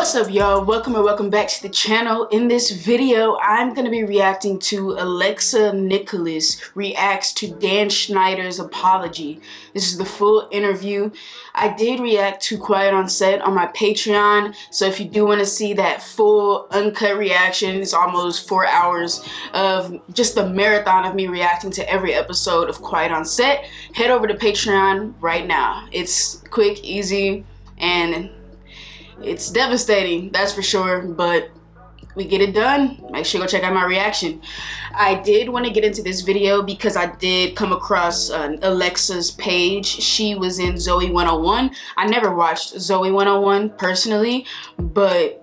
What's up, y'all? Welcome or welcome back to the channel. In this video, I'm going to be reacting to Alexa Nikolas reacts to Dan Schneider's apology. This is the full interview. I did react to Quiet on Set on my Patreon, so if you do want to see that full uncut reaction, it's almost 4 hours of just a marathon of me reacting to every episode of Quiet on Set, head over to Patreon right now. It's quick, easy, and it's devastating, that's for sure, but we get it done. Make sure you go check out my reaction. I did want to get into this video because I did come across Alexa's page. She was in Zoey 101. I never watched Zoey 101 personally, but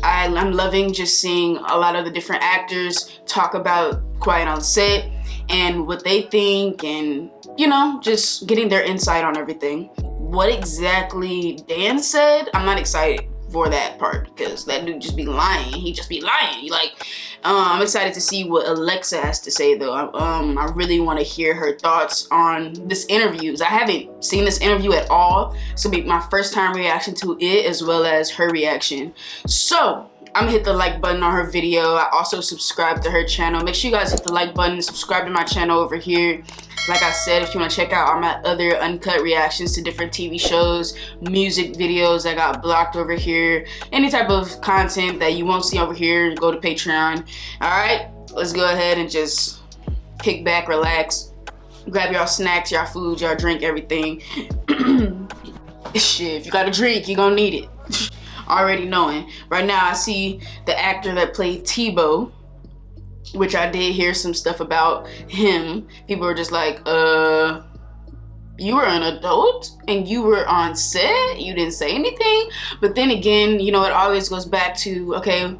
I'm loving just seeing a lot of the different actors talk about Quiet on Set and what they think, and you know, just getting their insight on everything. What exactly Dan said, I'm not excited for that part because that dude just be lying. He just be lying. I'm excited to see what Alexa has to say though. I really want to hear her thoughts on this interview. I haven't seen this interview at all. It's gonna be my first time reaction to it as well as her reaction. So I'm gonna hit the like button on her video. I also subscribe to her channel. Make sure you guys hit the like button, subscribe to my channel over here. Like I said, if you want to check out all my other uncut reactions to different TV shows, music videos that got blocked over here, any type of content that you won't see over here, go to Patreon. Alright, let's go ahead and just kick back, relax, grab y'all snacks, y'all food, y'all drink, everything. Shit, if you got a drink, you're gonna need it. Already knowing. Right now, I see the actor that played Tebow, which I did hear some stuff about him. People were just like, you were an adult and you were on set, you didn't say anything. But then again, you know, it always goes back to, okay,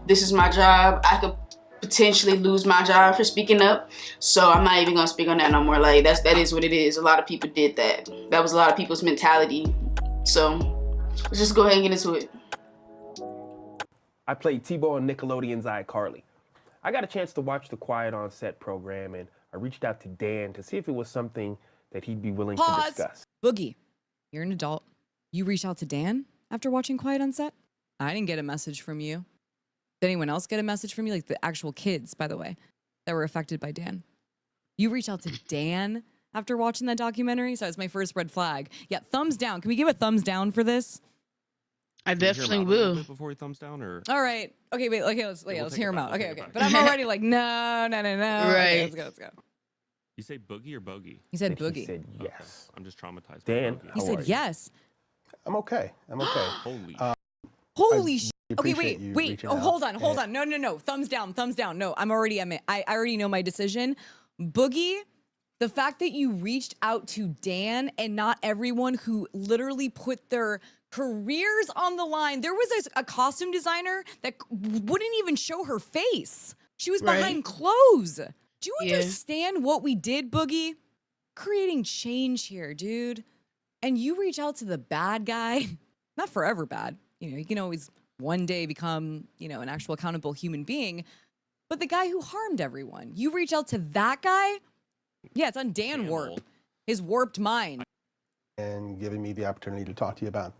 this is my job. I could potentially lose my job for speaking up. So I'm not even gonna speak on that no more. Like, that is what it is. A lot of people did that. That was a lot of people's mentality. So let's just go ahead and get into it. I played Tebow on Nickelodeon's iCarly. I got a chance to watch the Quiet on Set program, and I reached out to Dan to see if it was something that he'd be willing to discuss. Boogie, you're an adult. You reached out to Dan after watching Quiet on Set? I didn't get a message from you. Did anyone else get a message from you? Like the actual kids, by the way, that were affected by Dan. You reached out to Dan after watching that documentary? So it's my first red flag. Yeah, thumbs down. Can we give a thumbs down for this? I definitely will. Before he thumbs down, or all right. Okay, wait. Okay, let's hear him out. Okay. Back. But I'm already like, no. Right. Okay, let's go. You say boogie or bogey? He said boogie. He said yes. Okay. I'm just traumatized. Dan, by bogey. He said yes. I'm okay. Holy shit. Okay, appreciate wait. Oh, hold on. No. Thumbs down. No, I already know my decision. Boogie, the fact that you reached out to Dan and not everyone who literally put their careers on the line. There was a costume designer that wouldn't even show her face. She was behind clothes. Do you understand what we did, Boogie? Creating change here, dude. And you reach out to the bad guy, not forever bad. You know, you can always one day become, you know, an actual accountable human being. But the guy who harmed everyone, you reach out to that guy? Yeah, it's on Dan Warp. His warped mind. And giving me the opportunity to talk to you about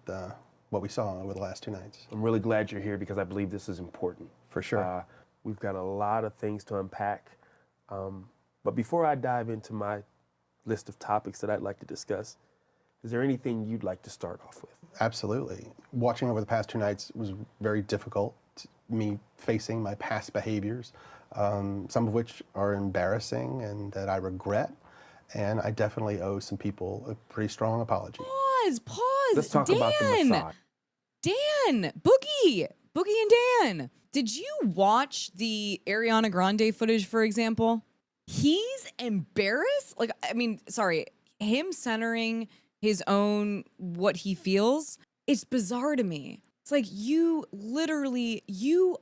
what we saw over the last 2 nights. I'm really glad you're here because I believe this is important. For sure. We've got a lot of things to unpack. But before I dive into my list of topics that I'd like to discuss, is there anything you'd like to start off with? Absolutely. Watching over the past 2 nights was very difficult. Me facing my past behaviors, some of which are embarrassing and that I regret. And I definitely owe some people a pretty strong apology. Pause. Let's talk about the massage. Dan, Boogie and Dan. Did you watch the Ariana Grande footage, for example? He's embarrassed. Like, I mean, sorry, him centering his own, what he feels, it's bizarre to me. It's like, you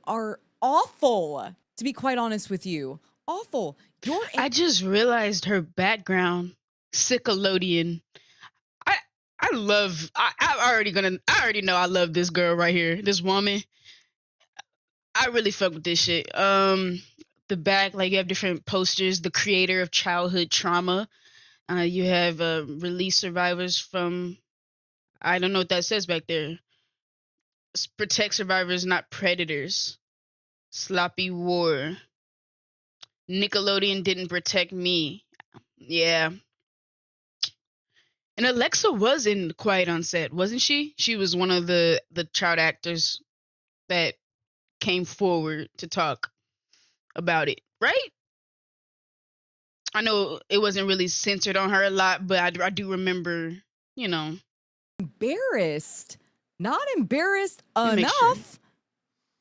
are awful, to be quite honest with you. Awful. I just realized her background, Nickelodeon. I already know I love this girl right here, this woman. I really fuck with this shit. The back, like, you have different posters. The creator of childhood trauma. You have release survivors from, I don't know what that says back there. protect survivors, not predators. Sloppy war. Nickelodeon didn't protect me. Yeah. And Alexa was in Quiet on Set, wasn't she? She was one of the child actors that came forward to talk about it, right? I know it wasn't really censored on her a lot, but I do remember, you know. Embarrassed. Not embarrassed me make sure. enough.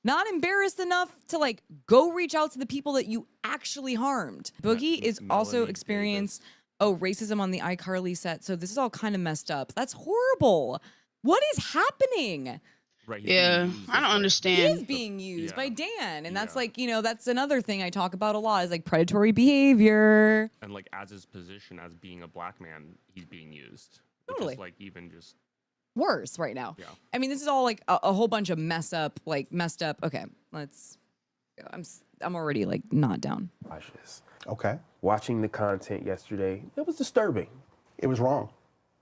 Not embarrassed enough to like go reach out to the people that you actually harmed. Boogie is also Melanie experienced racism on the iCarly set, so this is all kind of messed up. That's horrible. What is happening? Right. Yeah, I don't understand. He is being used by Yeah. Dan, and that's Yeah. like, you know, that's another thing I talk about a lot is like predatory behavior. And like as his position as being a black man, he's being used. Which Totally. is like even just Worse right now. Yeah. I mean, this is all like a whole bunch of messed up. Okay, let's go. I'm already like not down. Cautious. Okay. Watching the content yesterday, it was disturbing. It was wrong.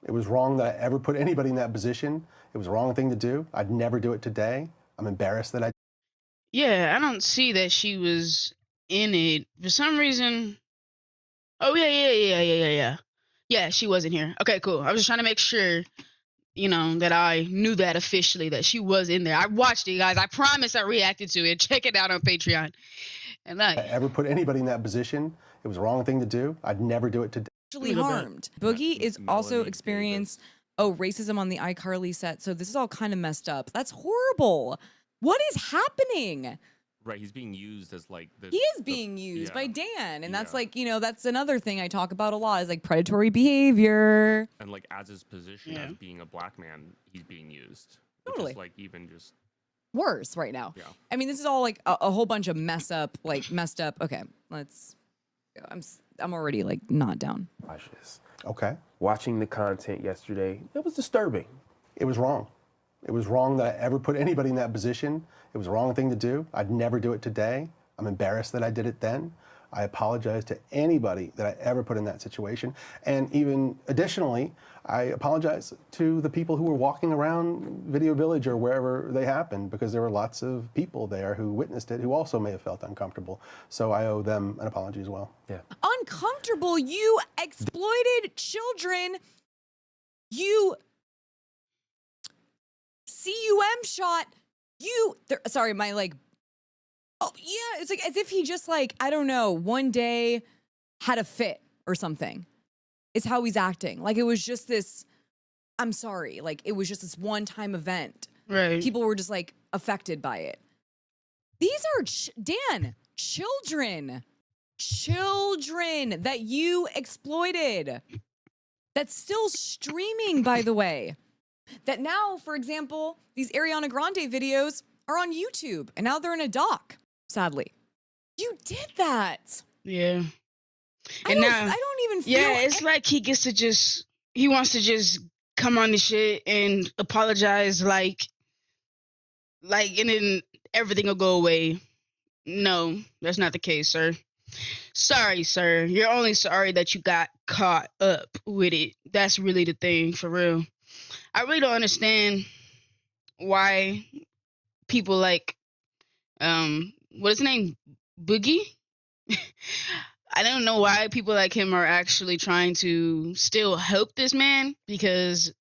It was wrong that I ever put anybody in that position. It was the wrong thing to do. I'd never do it today. I'm embarrassed that I Yeah, I don't see that she was in it for some reason. Oh yeah. Yeah, she wasn't here. Okay, cool. I was just trying to make sure, you know, that I knew that officially that she was in there. I watched it, guys. I promise I reacted to it. Check it out on Patreon. And ever put anybody in that position. It was the wrong thing to do. I'd never do it today. Actually Little bit. harmed. Boogie is Melanie also Davis. experienced racism on the iCarly set, so this is all kind of messed up. That's horrible. What is happening? right. He's being used as like the. He is being used by yeah. Dan, and that's Yeah. like, you know, that's another thing I talk about a lot is like predatory behavior. And like as his position Yeah. as being a black man, he's being used. Which Totally. is like even just Worse right now. Yeah. I mean, this is all like a whole bunch of messed up. Okay, let's go. I'm already like not down. Cautious. Okay. Watching the content yesterday, it was disturbing. It was wrong. It was wrong that I ever put anybody in that position. It was the wrong thing to do. I'd never do it today. I'm embarrassed that I did it then. I apologize to anybody that I ever put in that situation. And even additionally, I apologize to the people who were walking around Video Village or wherever they happened, because there were lots of people there who witnessed it who also may have felt uncomfortable. So I owe them an apology as well. Yeah. Uncomfortable. You exploited children. You CUM shot. Sorry, my like. Oh yeah, it's like as if he just like, I don't know, one day had a fit or something. Is how he's acting. Like it was just this. I'm sorry. Like it was just this one-time event. Right. People were just like affected by it. These are Dan, children that you exploited. That's still streaming, by the way. That now, for example, these Ariana Grande videos are on YouTube, and now they're in a doc. Sadly, you did that. Yeah. I And don't, now, I don't even feel. yeah, it's like he wants to just come on the shit and apologize like, and then everything will go away. No, that's not the case, sir. Sorry, sir. You're only sorry that you got caught up with it. That's really the thing, for real. I really don't understand why people like, what is his name? Boogie? I don't know why people like him are actually trying to still help this man, because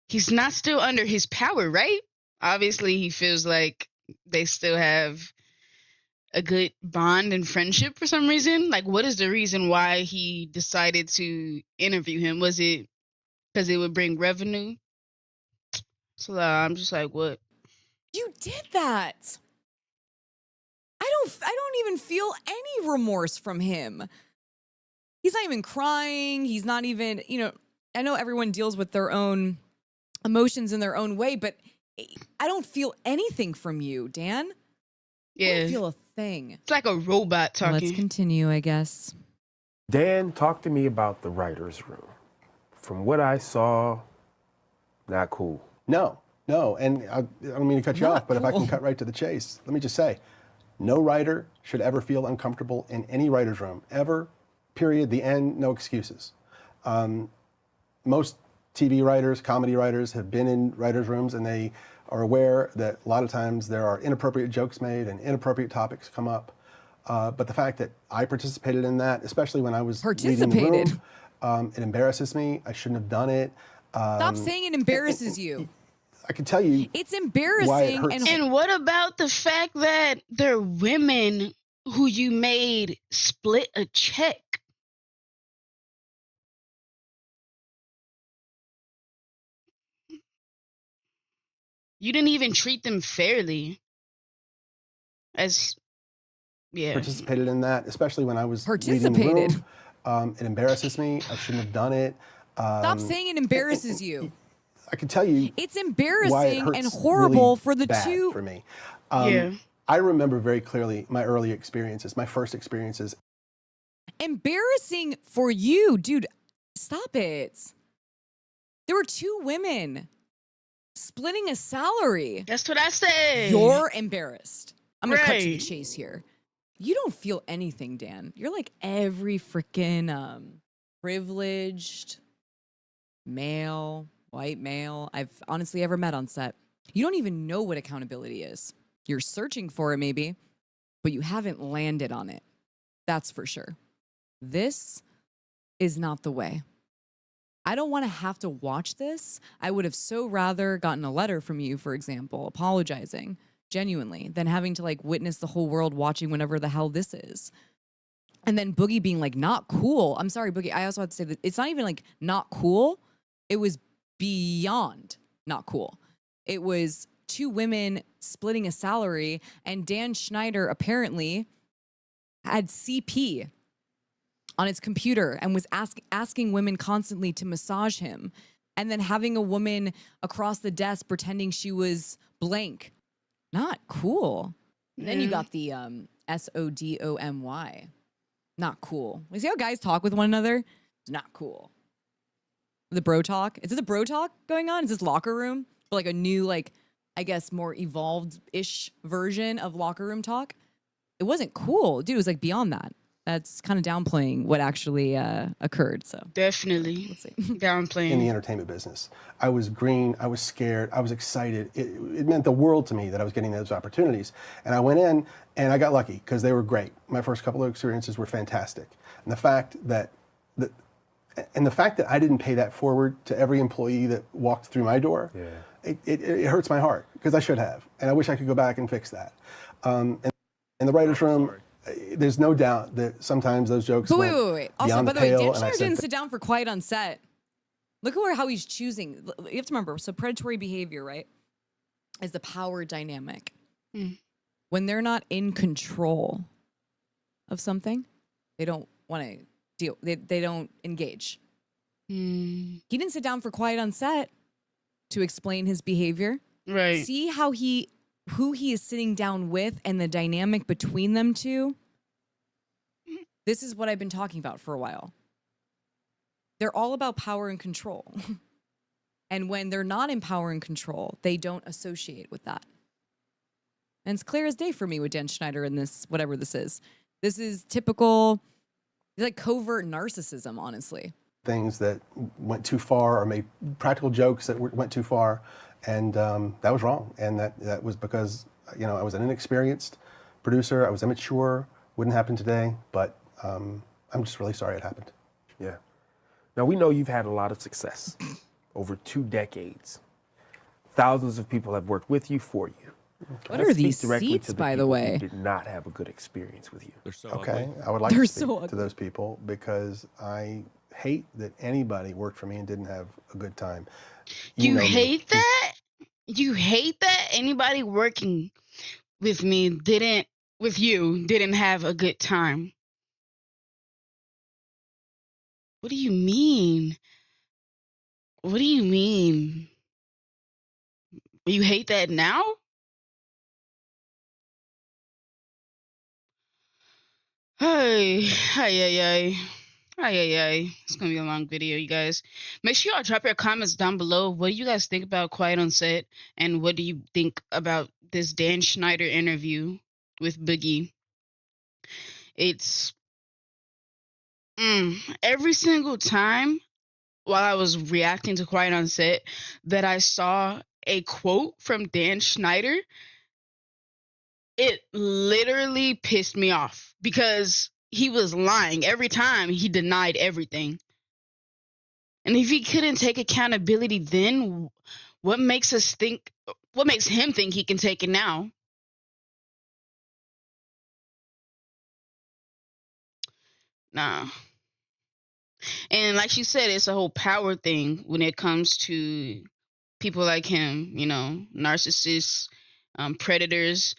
he's not still under his power, right? Obviously, he feels like they still have a good bond and friendship for some reason. Like, what is the reason why he decided to interview him? Was it because it would bring revenue? So I'm just like, what? You did that. I don't even feel any remorse from him. He's not even crying. He's not even, you know, I know everyone deals with their own emotions in their own way, but I don't feel anything from you, Dan. I Yeah, don't feel a thing. it's like a robot talking. Let's continue, I guess. Dan talked to me about the writer's room. From what I saw, not cool. No, and I don't mean to cut you Not off, but if I cool. can cut right to the chase, let me just say, no writer should ever feel uncomfortable in any writer's room, ever, period, the end, no excuses. Most TV writers, comedy writers have been in writers' rooms, and they are aware that a lot of times there are inappropriate jokes made and inappropriate topics come up. But the fact that I participated in that, especially when I was leading the room, it embarrasses me. I shouldn't have done it. Stop saying it embarrasses you. I can tell you it's embarrassing. Why it hurts. And what about the fact that there are women who you made split a check? You didn't even treat them fairly. Participated in that, especially when I was leading the room. It embarrasses me. I shouldn't have done it. Stop saying it embarrasses you. I can tell you it's embarrassing why it hurts and horrible really for the bad two. For me. I remember very clearly my early experiences, my first experiences. Embarrassing for you, dude. Stop it. There were two women splitting a salary. That's what I said. You're embarrassed. I'm gonna cut to the chase here. You don't feel anything, Dan. You're like every freaking privileged male, white male I've honestly ever met on set. You don't even know what accountability is. You're searching for it maybe, but you haven't landed on it. That's for sure. This is not the way. I don't want to have to watch this. I would have so rather gotten a letter from you, for example, apologizing genuinely, than having to like witness the whole world watching whatever the hell this is. And then Boogie being like, not cool. I'm sorry, Boogie. I also have to say that it's not even like not cool. It was beyond not cool. It was two women splitting a salary, and Dan Schneider apparently had CP on its computer and was asking women constantly to massage him, and then having a woman across the desk pretending she was blank. Not cool. And then you got the SODOMY. Not cool. You see how guys talk with one another? It's not cool. The bro talk. Is this a bro talk going on? Is this locker room? Or like a new, like, I guess more evolved-ish version of locker room talk? It wasn't cool. Dude, it was like beyond that. That's kind of downplaying what actually occurred. So definitely let's see. Downplaying. In the entertainment business, I was green. I was scared. I was excited. It meant the world to me that I was getting those opportunities. And I went in, and I got lucky because they were great. My first couple of experiences were fantastic. And the fact that I didn't pay that forward to every employee that walked through my door, it hurts my heart because I should have. And I wish I could go back and fix that. And in the writer's room, there's no doubt that sometimes those jokes. But wait. Also, by the way, Dan Schneider didn't sit down for quiet on set. Look at how he's choosing. You have to remember, so predatory behavior, right, is the power dynamic. When they're not in control of something, they don't want to deal. They don't engage. He didn't sit down for quiet on set to explain his behavior. Right. See how who he is sitting down with and the dynamic between them two. This is what I've been talking about for a while. They're all about power and control. And when they're not in power and control, they don't associate with that. And it's clear as day for me with Dan Schneider in this, whatever this is. This is typical, like covert narcissism, honestly. Things that went too far or made practical jokes that went too far. And that was wrong. And that was because, I was an inexperienced producer. I was immature. Wouldn't happen today. But I'm just really sorry it happened. Yeah. Now, we know you've had a lot of success over 2 decades. Thousands of people have worked with you, for you. What are these seats, by the way? Who did not have a good experience with you. They're so Okay, ugly. I would like to speak to those people because I hate that anybody worked for me and didn't have a good time. You hate that? You hate that anybody working with me didn't have a good time? What do you mean? What do you mean? You hate that now? Hey. It's gonna be a long video, you guys. Make sure y'all drop your comments down below. What do you guys think about Quiet on Set? And what do you think about this Dan Schneider interview with Boogie? It's every single time while I was reacting to Quiet on Set that I saw a quote from Dan Schneider. It literally pissed me off because he was lying every time. He denied everything. And if he couldn't take accountability then, what makes him think he can take it now? Nah. And like she said, it's a whole power thing when it comes to people like him, you know, narcissists, predators.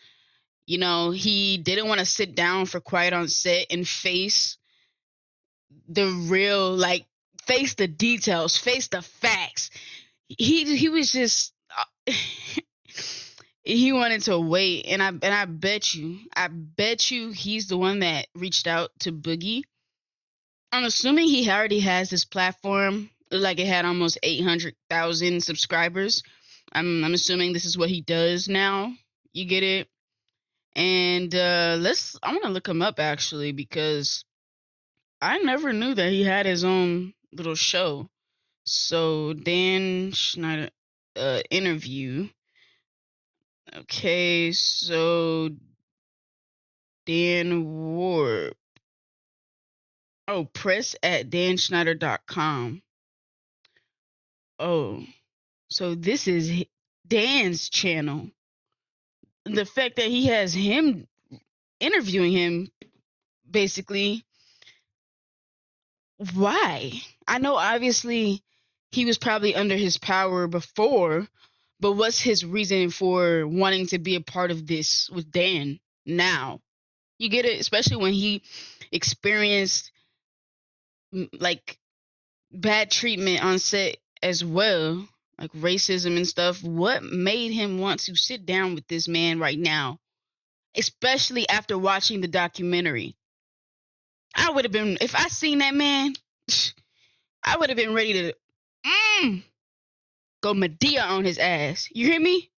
You know, he didn't want to sit down for Quiet on Set and face the real, like, face the details, face the facts. He was just he wanted to wait, and I bet you he's the one that reached out to Boogie. I'm assuming he already has this platform, like it had almost 800,000 subscribers. I'm assuming this is what he does now. You get it? And I want to look him up actually because I never knew that he had his own little show. So Dan Schneider interview. Okay, so Dan Warp. Oh, press at danschneider.com. Oh, so this is Dan's channel. The fact that he has him interviewing him, basically, why? I know obviously he was probably under his power before, but what's his reason for wanting to be a part of this with Dan now? You get it? Especially when he experienced like bad treatment on set as well, like racism and stuff. What made him want to sit down with this man right now? Especially after watching the documentary. I would have been, if I seen that man, I would have been ready to go Medea on his ass. You hear me?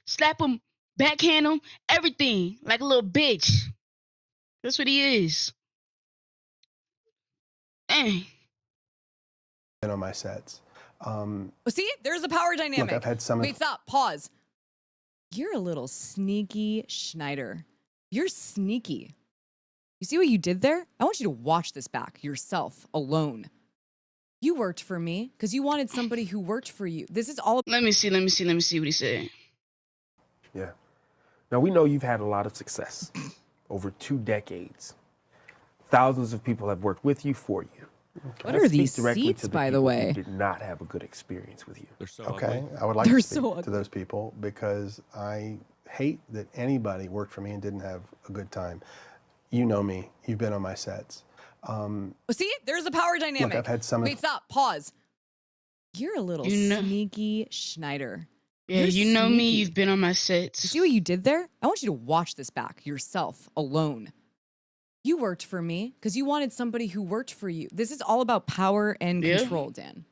Slap him, backhand him, everything, like a little bitch. That's what he is. Dang. On my sets. See, there's a power dynamic. Look, I've had some. Wait, stop. Pause. You're a little sneaky Schneider. You're sneaky. You see what you did there? I want you to watch this back yourself, alone. You worked for me because you wanted somebody who worked for you. This is all. Let me see what he said. Yeah. Now, we know you've had a lot of success over 2 decades. Thousands of people have worked with you, for you. What are these seats, by the way? Who did not have a good experience with you. They're so Okay, ugly. I would like to speak so to those people because I hate that anybody worked for me and didn't have a good time. You know me. You've been on my sets. See, there's a power dynamic. Look, I've had some. Wait, stop. Pause. You're a little sneaky Schneider. Yeah, you know sneaky. me. You've been on my sets. You see what you did there? I want you to watch this back yourself, alone. You worked for me because you wanted somebody who worked for you. This is all about power and control, Dan.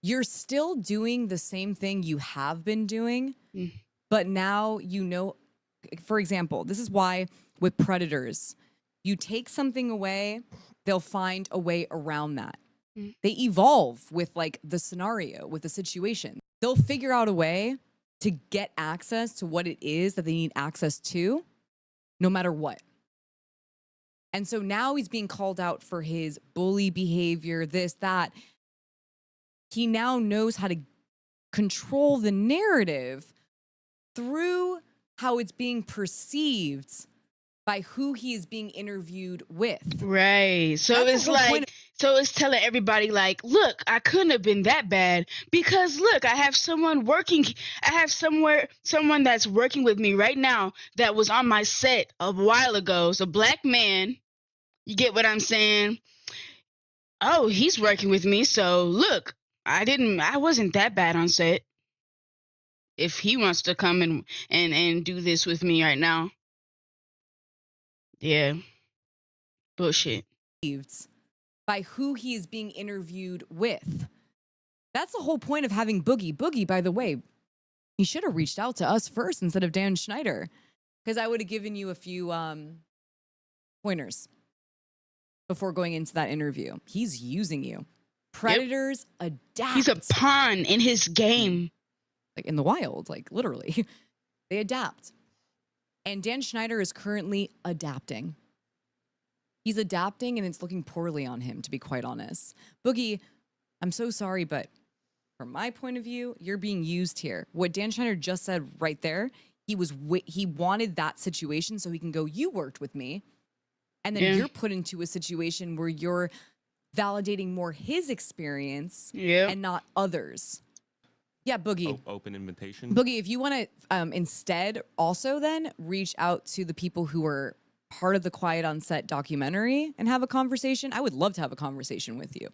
You're still doing the same thing you have been doing, but now you know, for example, this is why with predators, you take something away, they'll find a way around that. They evolve with like the scenario, with the situation. They'll figure out a way to get access to what it is that they need access to, no matter what. And so now he's being called out for his bully behavior, this, that. He now knows how to control the narrative through how it's being perceived by who he is being interviewed with. Right. So That's it's the whole like, point. so it's telling everybody like, look, I couldn't have been that bad because look, I have someone working. I have someone that's working with me right now that was on my set a while ago. It's a black man. You get what I'm saying? Oh, he's working with me. So look, I wasn't that bad on set. If he wants to come and do this with me right now. Yeah. Bullshit. By who he is being interviewed with. That's the whole point of having Boogie. Boogie, by the way, he should have reached out to us first instead of Dan Schneider, because I would have given you a few pointers. before going into that interview. He's using you. Predators adapt. He's a pawn in his game. Like in the wild, like literally. They adapt. And Dan Schneider is currently adapting. He's adapting and it's looking poorly on him, to be quite honest. Boogie, I'm so sorry, but from my point of view, you're being used here. What Dan Schneider just said right there, he wanted that situation so he can go, you worked with me. And then you're put into a situation where you're validating more his experience and not others. Yeah, Boogie. Open invitation. Boogie, if you want to instead also then reach out to the people who are part of the Quiet on Set documentary and have a conversation, I would love to have a conversation with you.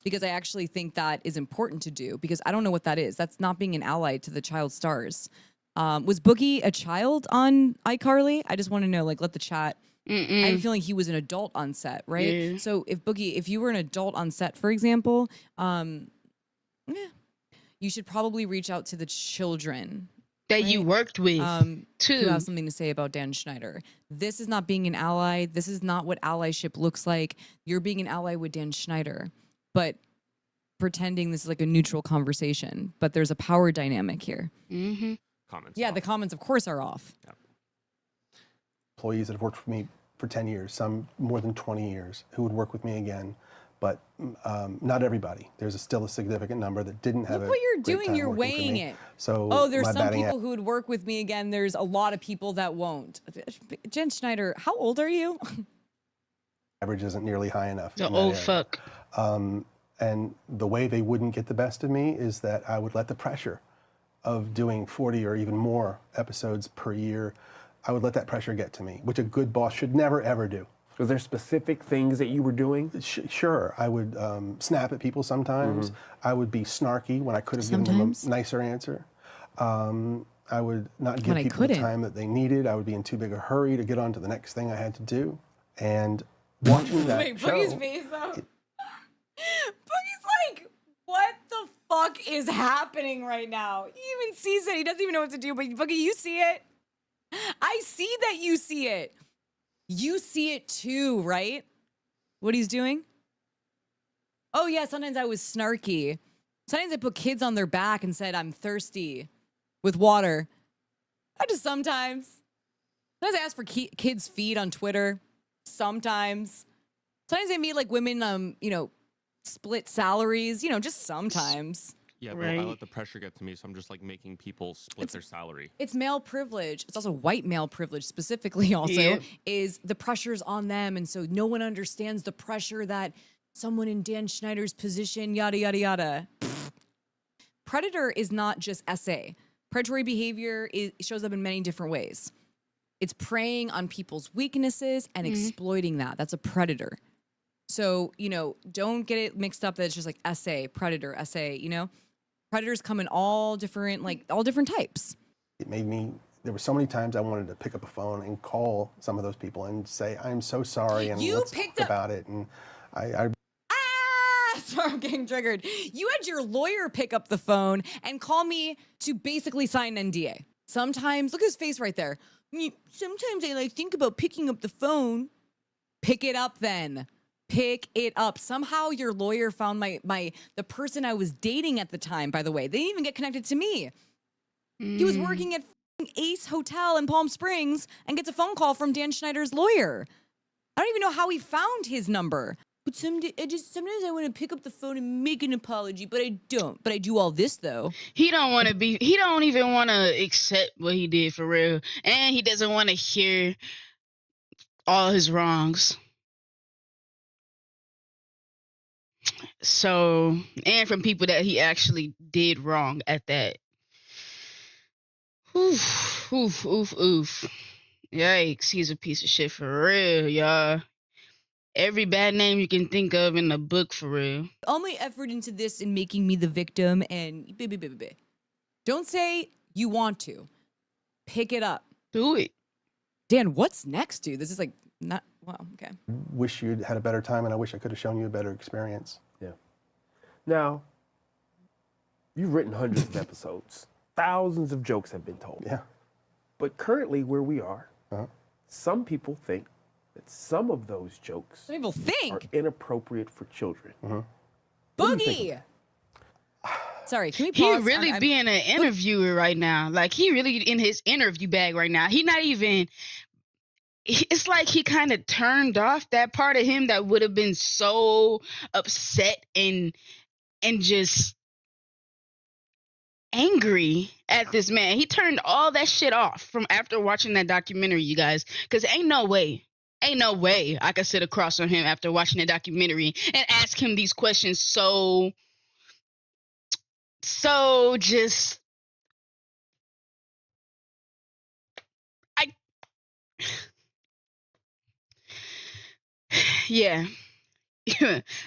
Because I actually think that is important to do, because I don't know what that is. That's not being an ally to the child stars. Was Boogie a child on iCarly? I just want to know, like, let the chat. I have a feeling he was an adult on set, right? Yeah. So if Boogie, if you were an adult on set, for example, you should probably reach out to the children that you worked with to have something to say about Dan Schneider. This is not being an ally. This is not what allyship looks like. You're being an ally with Dan Schneider, but pretending this is like a neutral conversation. But there's a power dynamic here. Comments. Yeah, off. the comments, of course, are off. Yeah. Employees that have worked for me for 10 years, some more than 20 years, who would work with me again. But not everybody. There's still a significant number that didn't have Look a what you're great doing. time You're working for weighing me. it. So Oh, there's my some batting people who would work with me again. There's a lot of people that won't. Jen Schneider, how old are you? average isn't nearly high enough. The in that old area. fuck. And the way they wouldn't get the best of me is that I would let the pressure of doing 40 or even more episodes per year, I would let that pressure get to me, which a good boss should never, ever do. Was there specific things that you were doing? Sure, I would snap at people sometimes. I would be snarky when I could have given them a nicer answer. I would not give people the time that they needed. I would be in too big a hurry to get on to the next thing I had to do. And watching that Wait, show... Boogie's face, though. Boogie's like, what the fuck is happening right now? He even sees it. He doesn't even know what to do. But Boogie, you see it. I see that you see it. You see it too, right? What he's doing? Oh, yeah, sometimes I was snarky. Sometimes I put kids on their back and said, I'm thirsty with water. I just sometimes. Sometimes I ask for kids' feed on Twitter. Sometimes. Sometimes I meet like women, you know, split salaries, you know, just sometimes. Yeah, but I let the pressure get to me, so I'm just like making people split their salary. It's male privilege. It's also white male privilege specifically also, is the pressure's on them. And so no one understands the pressure that someone in Dan Schneider's position, yada, yada, yada. Predator is not just SA. Predatory behavior shows up in many different ways. It's preying on people's weaknesses and exploiting that. That's a predator. So, you know, don't get it mixed up that it's just like SA, predator, SA, you know? Predators come in all different types. It made me, there were so many times I wanted to pick up a phone and call some of those people and say, I'm so sorry, and let's talk about it. And sorry, I'm getting triggered. You had your lawyer pick up the phone and call me to basically sign an NDA. Sometimes, look at his face right there. Sometimes I like think about picking up the phone. Pick it up then. Pick it up. Somehow your lawyer found the person I was dating at the time, by the way. They didn't even get connected to me. He was working at Ace Hotel in Palm Springs and gets a phone call from Dan Schneider's lawyer. I don't even know how he found his number. But sometimes I want to pick up the phone and make an apology, but I don't. But I do all this though. He don't even want to accept what he did for real. And he doesn't want to hear all his wrongs. So, and from people that he actually did wrong at that. Oof, oof, oof, oof. Yikes, he's a piece of shit for real, y'all. Every bad name you can think of in the book for real. All my effort into this and making me the victim and don't say you want to. Pick it up. Do it. Dan, what's next, dude? This is like not, wow, okay. wish you'd had a better time, and I wish I could have shown you a better experience. Yeah. Now, you've written hundreds of episodes. Thousands of jokes have been told. Yeah. But currently where we are, some people think that some of those jokes Some people are think. inappropriate for children. Boogie! Sorry, can we He pause? really being an interviewer right now. Like, he really in his interview bag right now. He not even... It's like he kind of turned off that part of him that would have been so upset and just angry at this man. He turned all that shit off from after watching that documentary, you guys. Because ain't no way I could sit across from him after watching the documentary and ask him these questions so just... I yeah.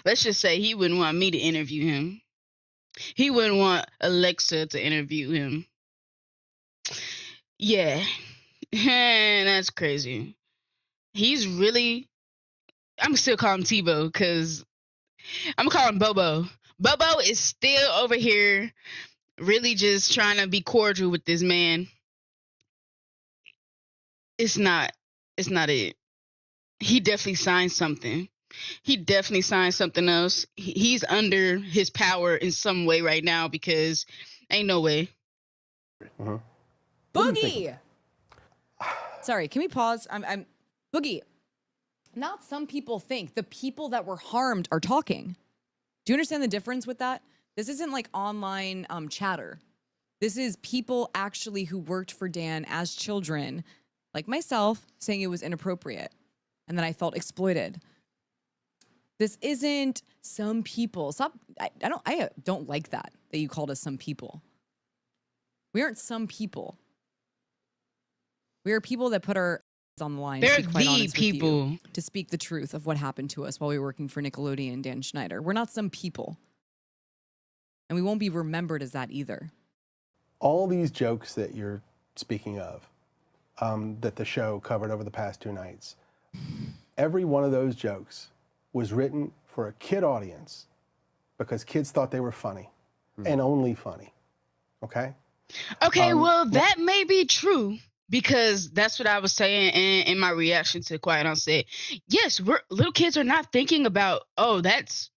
Let's just say he wouldn't want me to interview him. He wouldn't want Alexa to interview him. Yeah. That's crazy. He's really... I'm still calling him Tebow because I'm calling him Bobo. Bobo is still over here really just trying to be cordial with this man. It's not it. He definitely signed something. He definitely signed something else. He's under his power in some way right now because ain't no way. Boogie! Sorry, can we pause? I'm Boogie. Not some people think. The people that were harmed are talking. Do you understand the difference with that? This isn't like online chatter. This is people actually who worked for Dan as children, like myself, saying it was inappropriate. And then I felt exploited. This isn't some people. Stop. I don't like that you called us some people. We aren't some people. We are people that put our on the line. They're to be quite the honest with you, people. to speak the truth of what happened to us while we were working for Nickelodeon and Dan Schneider. We're not some people. And we won't be remembered as that either. All these jokes that you're speaking of, that the show covered over the past 2 nights, every one of those jokes was written for a kid audience because kids thought they were funny and only funny. Okay? Okay, well, that may be true because that's what I was saying in my reaction to Quiet on Set. Yes, little kids are not thinking about, oh, that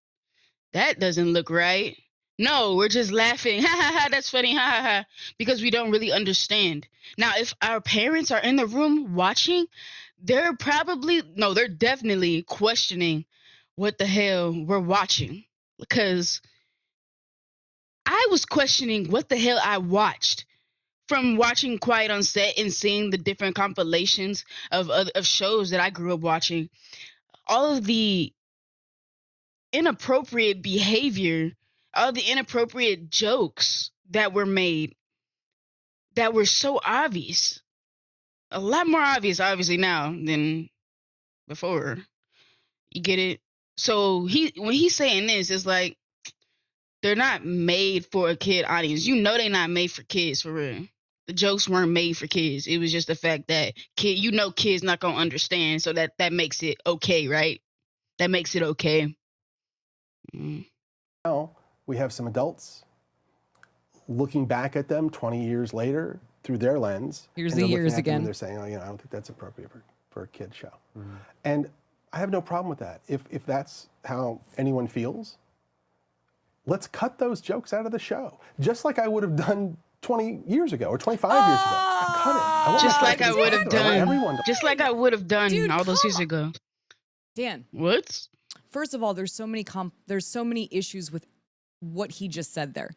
doesn't look right. No, we're just laughing. Ha ha ha, that's funny. Ha ha ha. Because we don't really understand. Now, if our parents are in the room watching, they're definitely questioning what the hell we're watching. Because I was questioning what the hell I watched from watching Quiet on Set and seeing the different compilations of shows that I grew up watching. All of the inappropriate behavior, all the inappropriate jokes that were made that were so obvious. A lot more obvious, obviously, now than before. You get it? So when he's saying this, it's like they're not made for a kid audience. You know they're not made for kids, for real. The jokes weren't made for kids. It was just the fact that kids not gonna understand, so that makes it okay, right? That makes it okay. Now we have some adults looking back at them 20 years later through their lens. Here's and the they're looking years at them again. and they're saying, oh, I don't think that's appropriate for a kid's show. And I have no problem with that. If that's how anyone feels, let's cut those jokes out of the show. Just like I would have done 20 years ago or 25 years ago. I cut it. I want Just my like kids I to would be have happy. I want done. everyone to- Just like I would have done Dude, all those come years on. ago. Dan, What? first of all, there's so many issues with what he just said there.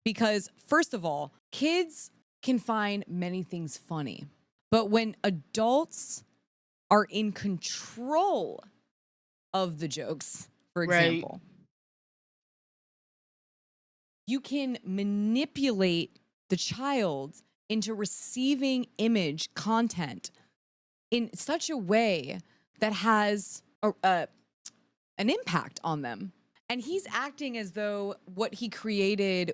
Because first of all, kids can find many things funny. But when adults are in control of the jokes, for example, you can manipulate the child into receiving image content in such a way that has an impact on them. And he's acting as though what he created,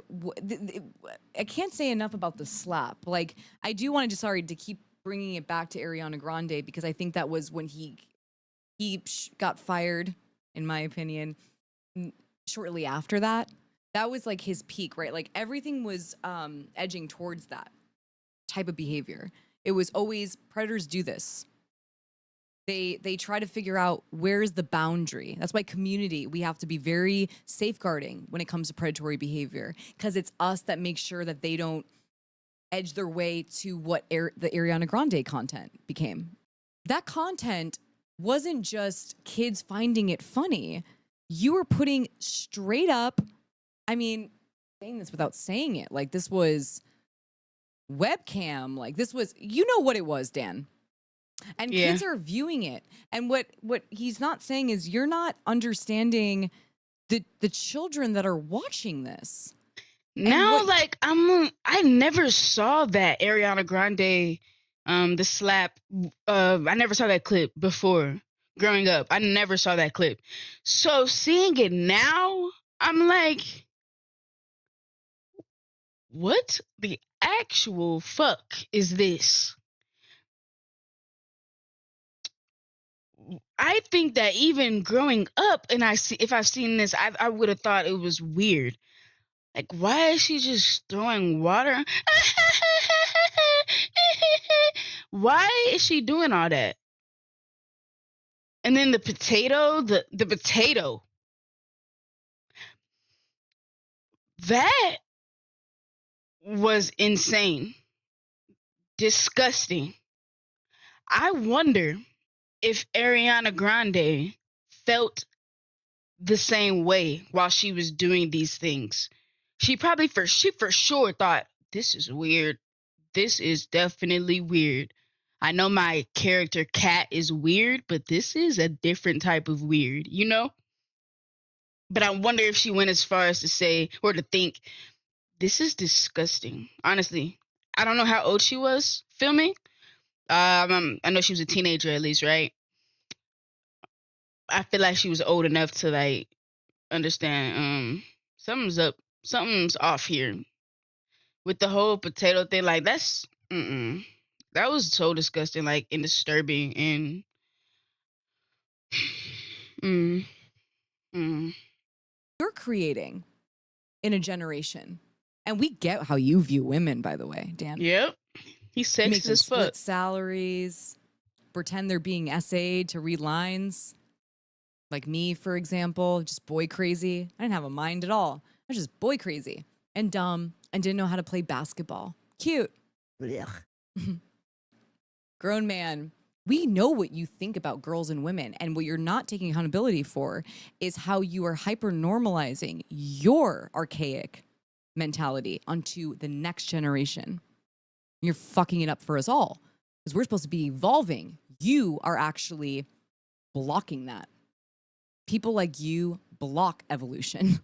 I can't say enough about the slap. Like, I do want to to keep bringing it back to Ariana Grande, because I think that was when he got fired, in my opinion, shortly after that. That was like his peak, right? Like everything was edging towards that type of behavior. It was always, predators do this. They try to figure out where's the boundary. That's why community, we have to be very safeguarding when it comes to predatory behavior, because it's us that make sure that they don't edge their way to what the Ariana Grande content became. That content wasn't just kids finding it funny. You were putting straight up, I mean, saying this without saying it, like this was webcam, like this was, you know what it was, Dan. And kids are viewing it. And what he's not saying is you're not understanding the children that are watching this. Now, like, I never saw that Ariana Grande, the slap. I never saw that clip before growing up. I never saw that clip. So seeing it now, I'm like, what the actual fuck is this? I think that even growing up, and if I've seen this, I would have thought it was weird. Like, why is she just throwing water? Why is she doing all that? And then the potato, the potato. That was insane. Disgusting. I wonder if Ariana Grande felt the same way while she was doing these things. She probably for sure thought, this is weird. This is definitely weird. I know my character Kat is weird, but this is a different type of weird, you know? But I wonder if she went as far as to say or to think, this is disgusting. Honestly, I don't know how old she was filming. I know she was a teenager at least, right? I feel like she was old enough to like understand something's off here with the whole potato thing. Like that's that was so disgusting, like, and disturbing, and You're creating in a generation, and we get how you view women, by the way, Dan. Yep, he's You make sexist them as split fuck. salaries, pretend they're being essayed to read lines. Like me, for example, just boy crazy. I didn't have a mind at all. I was just boy crazy and dumb and didn't know how to play basketball. Cute. Grown man. We know what you think about girls and women, and what you're not taking accountability for is how you are hyper normalizing your archaic mentality onto the next generation. You're fucking it up for us all because we're supposed to be evolving. You are actually blocking that. People like you block evolution.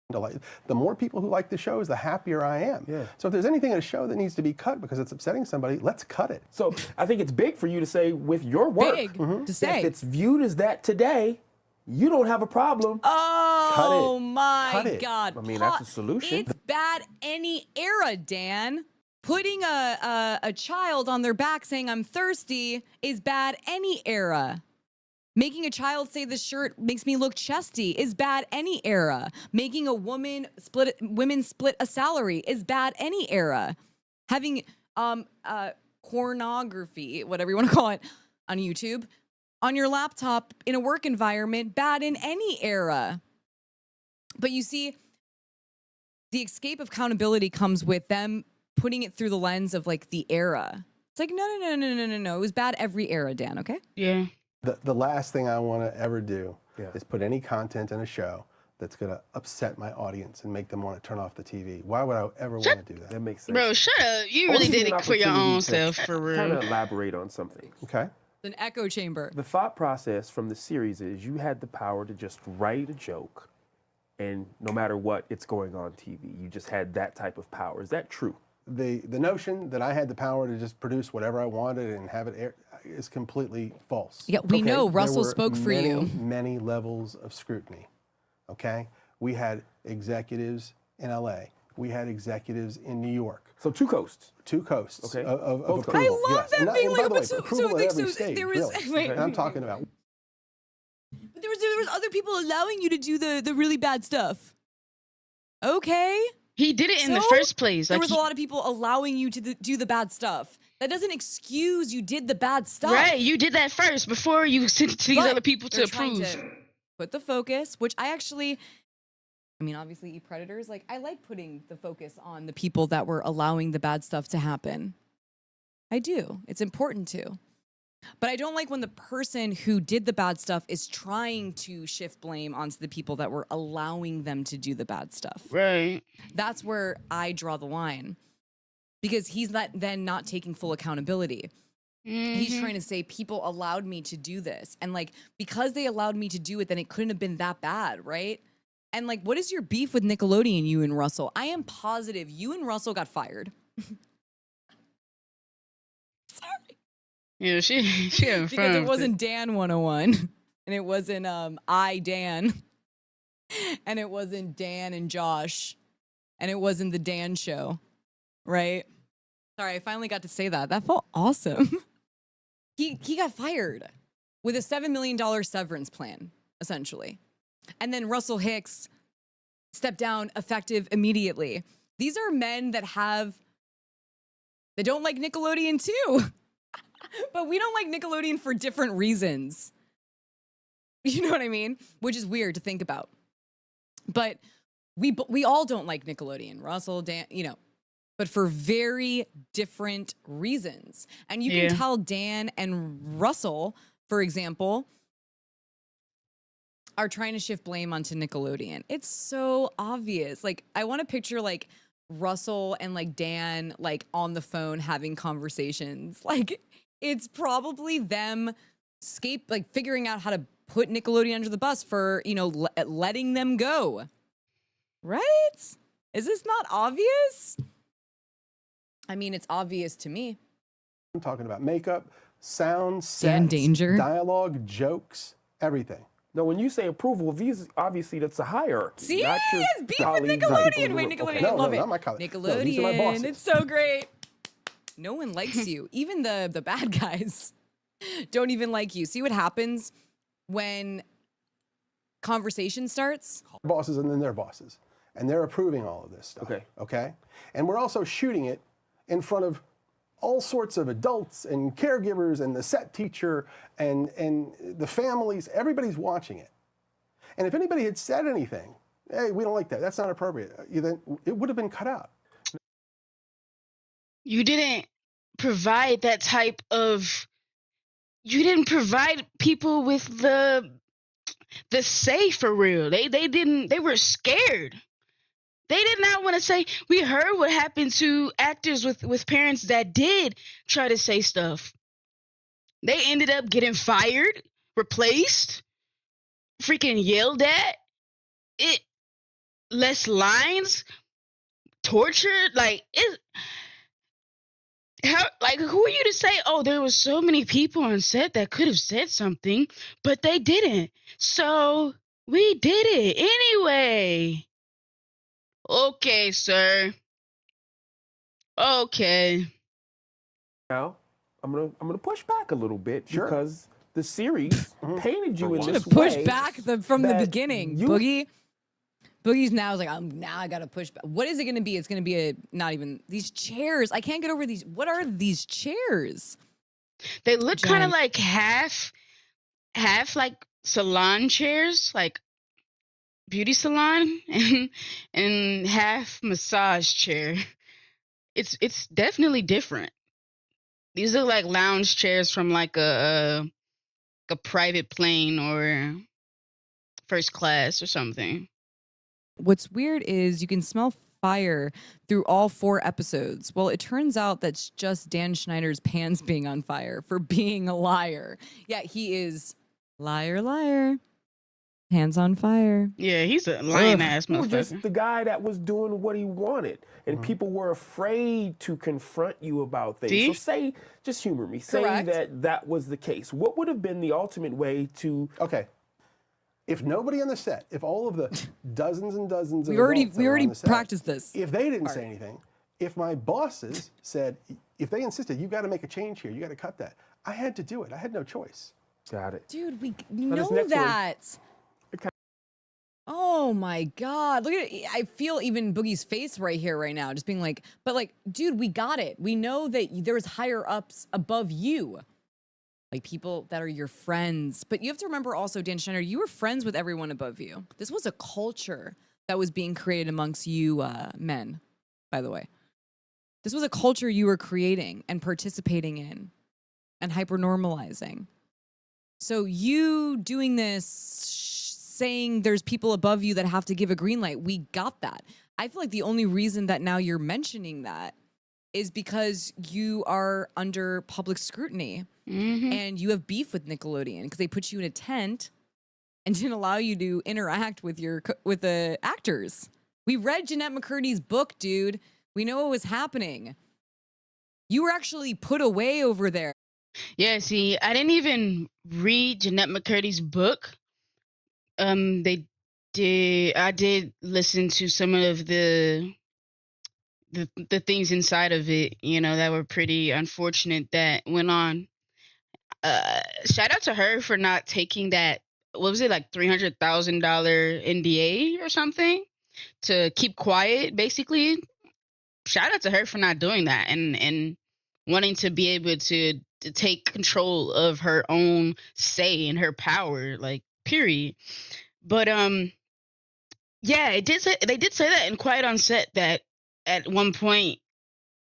The more people who like the shows, the happier I am. Yeah. So if there's anything in a show that needs to be cut because it's upsetting somebody, let's cut it. So I think it's big for you to say with your work. Big to say. If it's viewed as that today, you don't have a problem. Oh Cut it. my Cut it. God. I mean, that's a solution. It's bad any era, Dan. Putting a child on their back saying I'm thirsty is bad any era. Making a child say this shirt makes me look chesty is bad any era. Making a women split a salary is bad any era. Having pornography, whatever you want to call it, on YouTube, on your laptop in a work environment, bad in any era. But you see, the escape of accountability comes with them putting it through the lens of like the era. It's like, no. It was bad every era, Dan, okay? Yeah. The last thing I want to ever do is put any content in a show that's going to upset my audience and make them want to turn off the TV. Why would I ever want to do that? That makes sense. Bro, shut up. You I really wanna give did you it for your own an opportunity self, for to kind real. of elaborate on something. Okay. It's an echo chamber. The thought process from the series is you had the power to just write a joke, and no matter what, it's going on TV. You just had that type of power. Is that true? The notion that I had the power to just produce whatever I wanted and have it air is completely false. Yeah, we know Russell There were spoke for you. many levels of scrutiny, okay? We had executives in LA. We had executives in New York. So two coasts. Two coasts Okay. of Both approval. I love yes. that And being by like, the way, but so approval at every stage, there was really. wait, And I'm talking about but there was other people allowing you to do the really bad stuff. Okay, He did it in the first place. There Like was a lot of people allowing you to do the bad stuff. That doesn't excuse you did the bad stuff. Right, you did that first before you sent it to these other people to they're trying approve. to put the focus, which I mean, obviously, eat predators. Like, I like putting the focus on the people that were allowing the bad stuff to happen. I do. It's important to. But I don't like when the person who did the bad stuff is trying to shift blame onto the people that were allowing them to do the bad stuff. Right. That's where I draw the line. Because he's then not taking full accountability. He's trying to say, people allowed me to do this. And like, because they allowed me to do it, then it couldn't have been that bad, right? And like, what is your beef with Nickelodeon, you and Russell? I am positive you and Russell got fired. Sorry. Yeah, she had Because it wasn't Dan 101. And it wasn't I, Dan. And it wasn't Dan and Josh. And it wasn't the Dan show. Right? Sorry, I finally got to say that. That felt awesome. He got fired with a $7 million severance plan, essentially. And then Russell Hicks stepped down effective immediately. These are men that don't like Nickelodeon too. But we don't like Nickelodeon for different reasons. You know what I mean? Which is weird to think about. But we all don't like Nickelodeon. Russell, Dan, you know. But for very different reasons. And you can tell Dan and Russell, for example, are trying to shift blame onto Nickelodeon. It's so obvious. Like, I want to picture like Russell and like Dan like on the phone having conversations. Like, it's probably them figuring out how to put Nickelodeon under the bus for, you know, letting them go. Right? Is this not obvious? I mean, it's obvious to me. I'm talking about makeup, sound, Dan sets, Danger. dialogue, jokes, everything. No, when you say approval, these obviously that's a hierarchy. See, not your it's beef with colleagues, Nickelodeon. not Wait, people Nickelodeon, who- I love it. not my colleagues. No, these are my Nickelodeon, bosses. it's so great. No one likes you. Even the bad guys don't even like you. See what happens when conversation starts? Bosses and then their bosses. And they're approving all of this stuff. Okay? And we're also shooting it in front of all sorts of adults and caregivers and the set teacher and the families. Everybody's watching it. And if anybody had said anything, hey, we don't like that, that's not appropriate, then it would have been cut out. You didn't provide that type of. You didn't provide people with the say for real. They didn't. They were scared. They did not want to say. We heard what happened to actors with parents that did try to say stuff. They ended up getting fired, replaced, freaking yelled at. It less lines, tortured. Like it. How, like, who are you to say, oh, there was so many people on set that could have said something, but they didn't. So we did it anyway. Okay, sir. Okay. Now, I'm gonna push back a little bit because the series painted you in Should this have pushed way back from the that beginning. Boogie's now is like, now I gotta push back. What is it gonna be? It's gonna be not even these chairs. I can't get over these. What are these chairs? They look kind of like half like salon chairs, like beauty salon, and half massage chair. It's definitely different. These look like lounge chairs from like a private plane or first class or something. What's weird is you can smell fire through all 4 episodes. Well, it turns out that's just Dan Schneider's pants being on fire for being a liar. Yeah, he is liar, liar. Hands on fire. Yeah, he's a lying ass He was motherfucker. just the guy that was doing what he wanted, and people were afraid to confront you about things. See? So just humor me. Say Correct. that was the case. What would have been the ultimate way to? Okay. If nobody on the set, if all of the dozens and dozens of We already adults that were on the set, practiced this. if they didn't say anything, if my bosses said, if they insisted, you got to make a change here, you got to cut that, I had to do it. I had no choice. Got it. Dude, we this know next one- that. Oh Oh my God. Look at it. I feel even Boogie's face right here, right now, just being like, but like, dude, we got it. We know that there's higher ups above you, like people that are your friends. But you have to remember also, Dan Schneider, you were friends with everyone above you. This was a culture that was being created amongst you men, by the way. This was a culture you were creating and participating in and hyper-normalizing. So you doing this, saying there's people above you that have to give a green light, we got that. I feel like the only reason that now you're mentioning that is because you are under public scrutiny and you have beef with Nickelodeon because they put you in a tent and didn't allow you to interact with the actors. We read Jeanette McCurdy's book, dude. We know what was happening. You were actually put away over there. Yeah, see, I didn't even read Jeanette McCurdy's book. I did listen to some of the things inside of it, you know, that were pretty unfortunate that went on. Shout out to her for not taking that, what was it, like $300,000 NDA or something to keep quiet, basically. Shout out to her for not doing that and wanting to be able to take control of her own say and her power, like, period. But yeah, they did say that in Quiet on Set, that at one point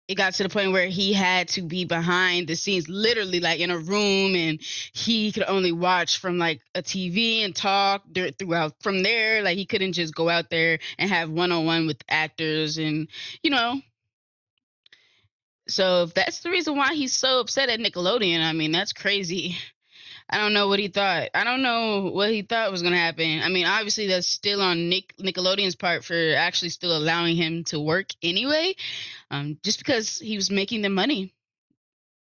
it got to the point where he had to be behind the scenes, literally like in a room, and he could only watch from like a TV and talk throughout from there. Like, he couldn't just go out there and have one-on-one with actors, and you know. So if that's the reason why he's so upset at Nickelodeon, I mean, that's crazy. I don't know what he thought. I don't know what he thought was going to happen. I mean, obviously that's still on Nickelodeon's part for actually still allowing him to work anyway, just because he was making the money.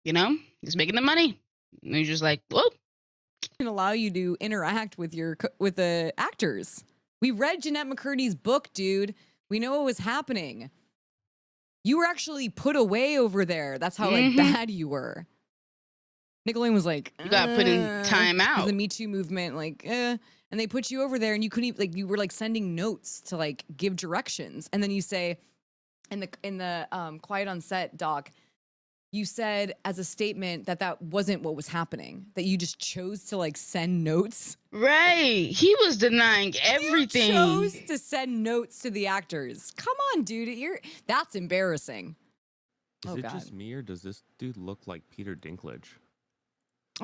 You know, he's making the money. And he's just like, whoa. Can allow you to interact with the actors. We read Jeanette McCurdy's book, dude. We know what was happening. You were actually put away over there. That's how like bad you were. Nickelodeon was like, You got put in time out. The Me Too movement, like, and they put you over there, and you couldn't even, like, you were like sending notes to like give directions, and then you say, in the Quiet on Set doc, you said as a statement that wasn't what was happening, that you just chose to like send notes. Right. He was denying everything. You chose to send notes to the actors. Come on, dude. That's embarrassing. Is it just me, or does this dude look like Peter Dinklage?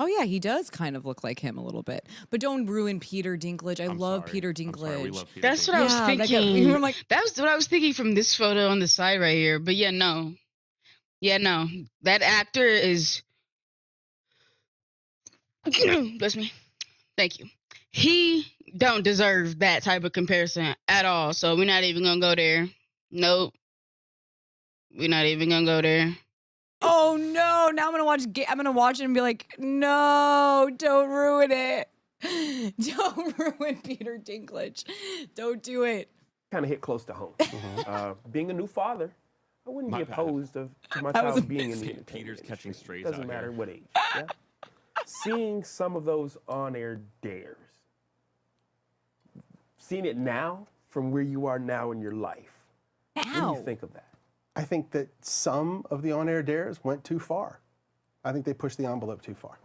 Oh yeah, he does kind of look like him a little bit. But don't ruin Peter Dinklage. I love sorry. Peter I'm sorry, we Dinklage. love Peter That's Dinklage. what I was thinking. That was what I was thinking from this photo on the side right here. But yeah, no. Yeah, no. That actor is... Bless me. Thank you. He don't deserve that type of comparison at all. So we're not even going to go there. Nope. We're not even going to go there. Oh no! Now I'm gonna watch it and be like, no, don't ruin it. Don't ruin Peter Dinklage. Don't do it. Kind of hit close to home. Being a new father, I wouldn't be opposed to my That was child being in the St. entertainment Peter's industry. catching strays Doesn't out matter here. what age. Yeah? Seeing some of those on-air dares, seeing it now from where you are now in your life. What do you think of that? I think that some of the on-air dares went too far. I think they pushed the envelope too far.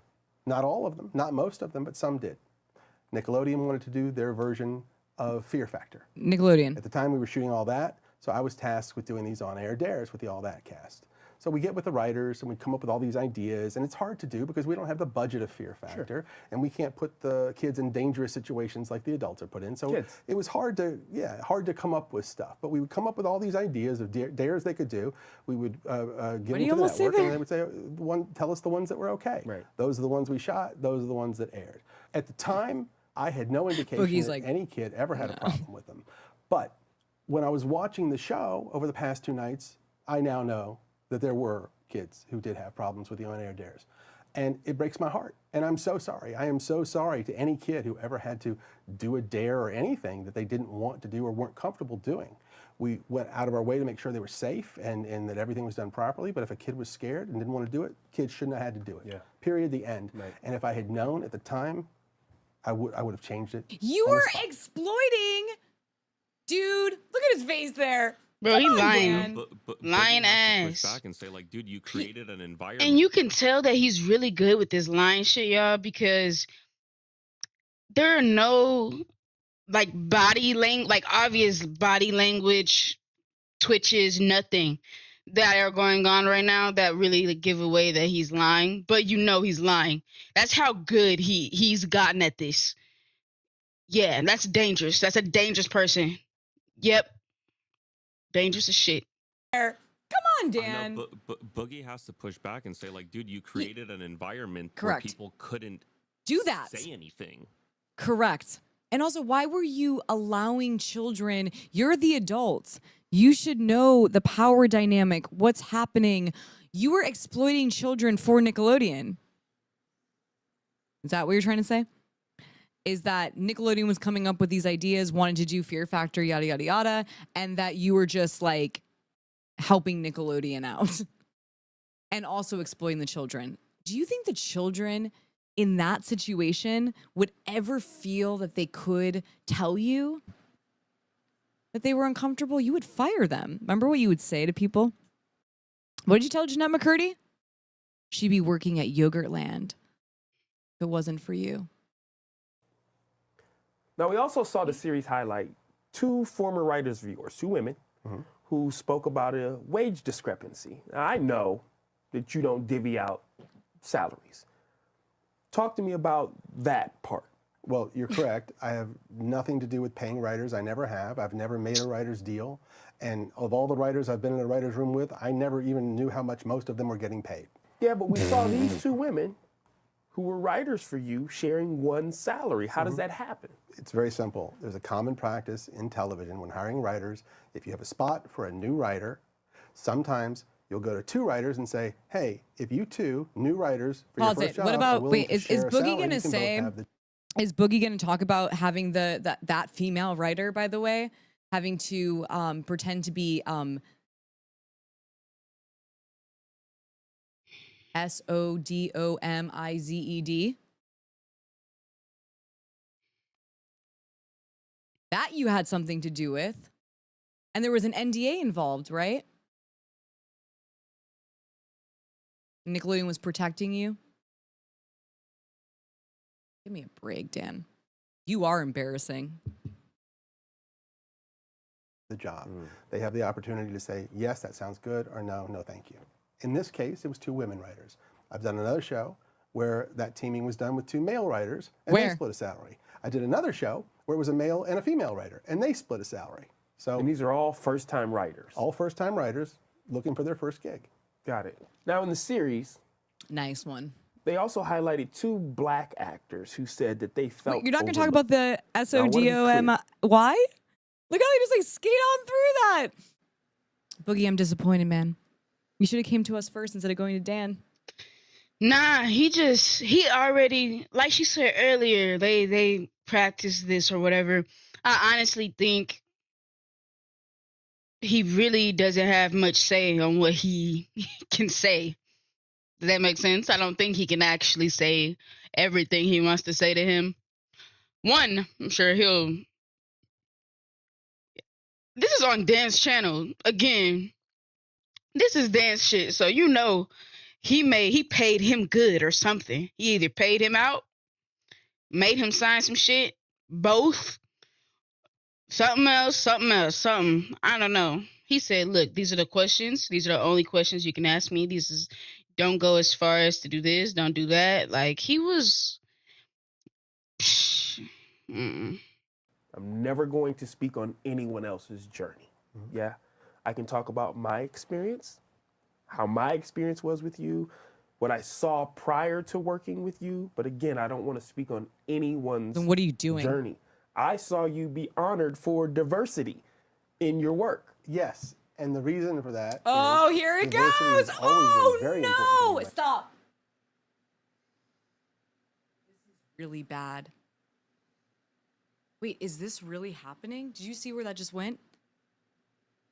Not all of them, not most of them, but some did. Nickelodeon wanted to do their version of Fear Factor. Nickelodeon. At the time we were shooting All That, so I was tasked with doing these on-air dares with the All That cast. So we get with the writers and we come up with all these ideas, and it's hard to do because we don't have the budget of Fear Factor, and we can't put the kids in dangerous situations like the adults are put in. So it was hard to come up with stuff. But we would come up with all these ideas of dares they could do. We would give them to the network, and they would say, tell us the ones that were okay. Right. Those are the ones we shot. Those are the ones that aired. At the time, I had no indication that any kid ever had a problem with them. But when I was watching the show over the past 2 nights, I now know that there were kids who did have problems with the on-air dares. And it breaks my heart. And I'm so sorry. I am so sorry to any kid who ever had to do a dare or anything that they didn't want to do or weren't comfortable doing. We went out of our way to make sure they were safe and that everything was done properly. But if a kid was scared and didn't want to do it, kids shouldn't have had to do it. Period, the end. And if I had known at the time, I would have changed it. You were exploiting Dude, look at his face there. Bro, he Come on, lying. Dan. Lying Boogie has to push ass. back and say like, dude, you created an environment. And you can tell that he's really good with this lying shit, y'all, because there are no like obvious body language twitches, nothing that are going on right now that really like, give away that he's lying, but you know he's lying. That's how good he's gotten at this. Yeah, that's dangerous. That's a dangerous person. Yep. Dangerous as shit. Come on, Dan. Boogie has to push back and say like, dude, you created an environment Correct. where people couldn't Do that. say anything. Correct. And also, why were you allowing children? You're the adults. You should know the power dynamic, what's happening. You were exploiting children for Nickelodeon. Is that what you're trying to say? Is that Nickelodeon was coming up with these ideas, wanted to do Fear Factor, yada, yada, yada, and that you were just like helping Nickelodeon out and also exploiting the children. Do you think the children in that situation would ever feel that they could tell you that they were uncomfortable? You would fire them. Remember what you would say to people? What did you tell Jeanette McCurdy? She'd be working at Yogurtland if it wasn't for you. Now, we also saw the series highlight two former writers' viewers, two women, who spoke about a wage discrepancy. Now, I know that you don't divvy out salaries. Talk to me about that part. Well, you're correct. I have nothing to do with paying writers. I never have. I've never made a writer's deal. And of all the writers I've been in a writer's room with, I never even knew how much most of them were getting paid. Yeah, but we saw these two women who were writers for you sharing one salary. How does that happen? It's very simple. There's a common practice in television when hiring writers. If you have a spot for a new writer, sometimes you'll go to two writers and say, hey, if you two new writers for your first job What about, are willing wait, to is share a Boogie salary, gonna you can both say, have the is Boogie gonna talk about having that female writer, by the way, having to pretend to be SODOMIZED? That you had something to do with. And there was an NDA involved, right? Nickelodeon was protecting you. Give me a break, Dan. You are embarrassing. the job. They have the opportunity to say, yes, that sounds good, or no, no thank you. In this case, it was two women writers. I've done another show where that teaming was done with two male writers, and they split a salary. I did another show where it was a male and a female writer, and they split a salary. So, And these are all first-time writers. all first-time writers looking for their first gig. Got it. Now in the series, Nice one. they also highlighted two black actors who said that they felt Wait, you're not going to talk overlooked. about the SODOMY? Look how they just like skate on through that. Boogie, I'm disappointed, man. You should have came to us first instead of going to Dan. Nah, he already, like she said earlier, they practiced this or whatever. I honestly think he really doesn't have much say on what he can say. Does that make sense? I don't think he can actually say everything he wants to say to him. One, I'm sure he'll. This is on Dan's channel. Again, this is Dan's shit. So you know he paid him good or something. He either paid him out, made him sign some shit, both. Something else, something. I don't know. He said, look, these are the questions. These are the only questions you can ask me. Don't go as far as to do this, don't do that. Like, he was. I'm never going to speak on anyone else's journey. Yeah, I can talk about my experience, how my experience was with you, what I saw prior to working with you. But again, I don't want to speak on anyone's Then what are you doing? journey. I saw you be honored for diversity in your work. Yes, and the reason for that Oh, is here it diversity goes. has always Oh, been very important to no. me. Stop. This is really bad. Wait, is this really happening? Did you see where that just went?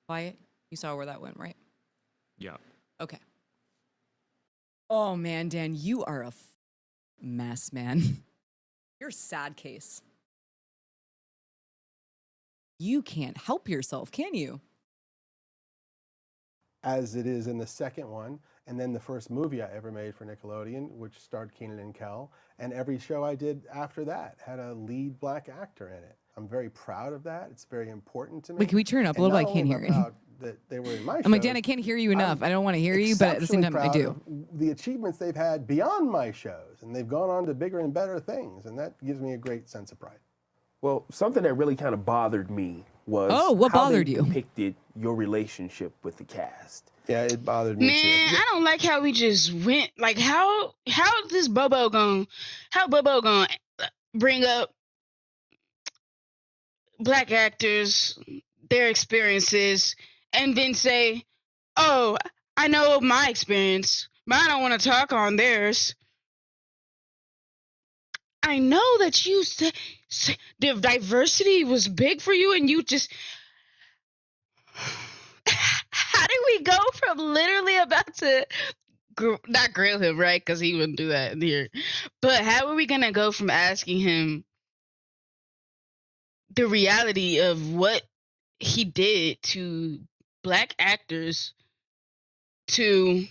Quiet. You saw where that went, right? Yeah. Okay. Oh, man, Dan, you are a mess, man. You're a sad case. you can't help yourself, can you? As it is in the second one, and then the first movie I ever made for Nickelodeon, which starred Keenan and Kel, and every show I did after that had a lead black actor in it. I'm very proud of that. It's very important to me. Wait, can we turn up a little bit? I can't hear you. That they were in my I'm like, shows, Dan, I can't hear you enough. I don't want to hear you, but at the same time, I do. Of the achievements they've had beyond my shows, and they've gone on to bigger and better things, and that gives me a great sense of pride. Well, something that really kind of bothered me was what how bothered they you? depicted your relationship with the cast. Yeah, it bothered me too. Man, I don't like how we just went. Like, how Bobo gonna bring up black actors, their experiences, and then say, "Oh, I know my experience, but I don't want to talk on theirs." I know that you said the diversity was big for you, and you just. How did we go from literally about to not grill him, right? Because he wouldn't do that in here. But how are we going to go from asking him the reality of what he did to black actors to,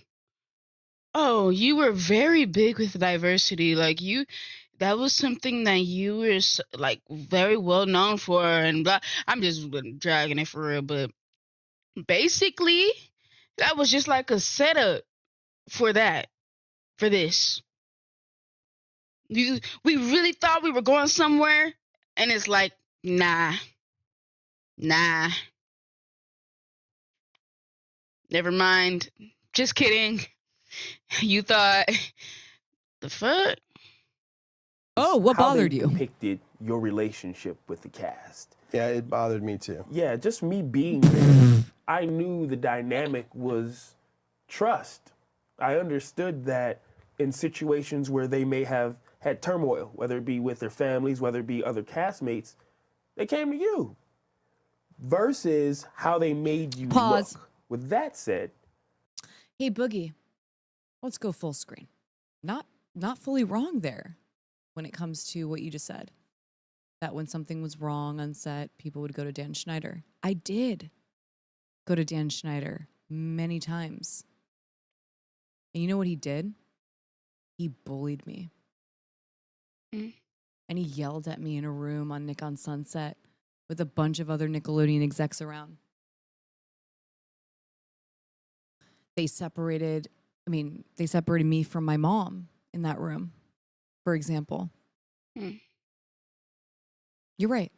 oh, you were very big with diversity. Like, that was something that you were, like, very well known for, and blah. I'm just dragging it for real, but basically, that was just like a setup for this. We really thought we were going somewhere, and it's like, nah. Never mind. Just kidding. You thought, the fuck? Oh, what How bothered they you? Depicted your relationship with the cast. Yeah, it bothered me too. Yeah, just me being there, I knew the dynamic was trust. I understood that in situations where they may have had turmoil, whether it be with their families, whether it be other castmates, they came to you. Versus how they made you Pause. look. With that said, Hey, Boogie, let's go full screen. Not fully wrong there when it comes to what you just said. That when something was wrong on set, people would go to Dan Schneider. I did go to Dan Schneider many times. And you know what he did? He bullied me. Mm. And he yelled at me in a room on Nick on Sunset with a bunch of other Nickelodeon execs around. They separated me from my mom in that room, for example. Mm. You're right.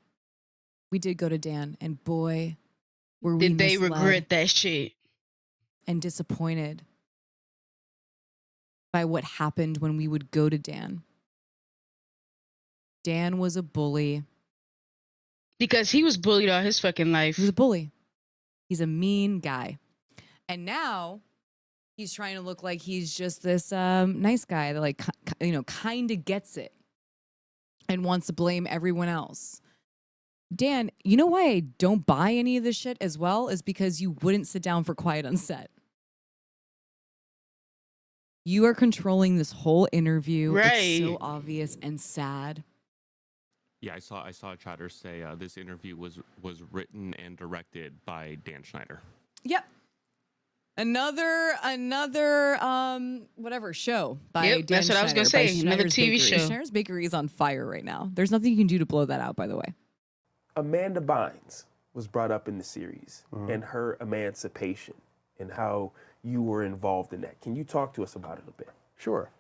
We did go to Dan, and boy, were we Did they misled regret that shit? and disappointed by what happened when we would go to Dan. Dan was a bully. Because he was bullied all his fucking life. He was a bully. He's a mean guy. And now he's trying to look like he's just this nice guy that, like, kind of gets it and wants to blame everyone else. Dan, you know why I don't buy any of this shit as well? Is because you wouldn't sit down for quiet on set. You are controlling this whole interview. Right. It's so obvious and sad. Yeah, I saw a chatter say this interview was written and directed by Dan Schneider. Yep. Another whatever show by Yep, Dan that's what I was gonna Schneider, by say, another Schneider's TV Bakery. show. Schneider's Bakery is on fire right now. There's nothing you can do to blow that out, by the way. Amanda Bynes was brought up in the series and her emancipation and how you were involved in that. Can you talk to us about it a bit? Sure.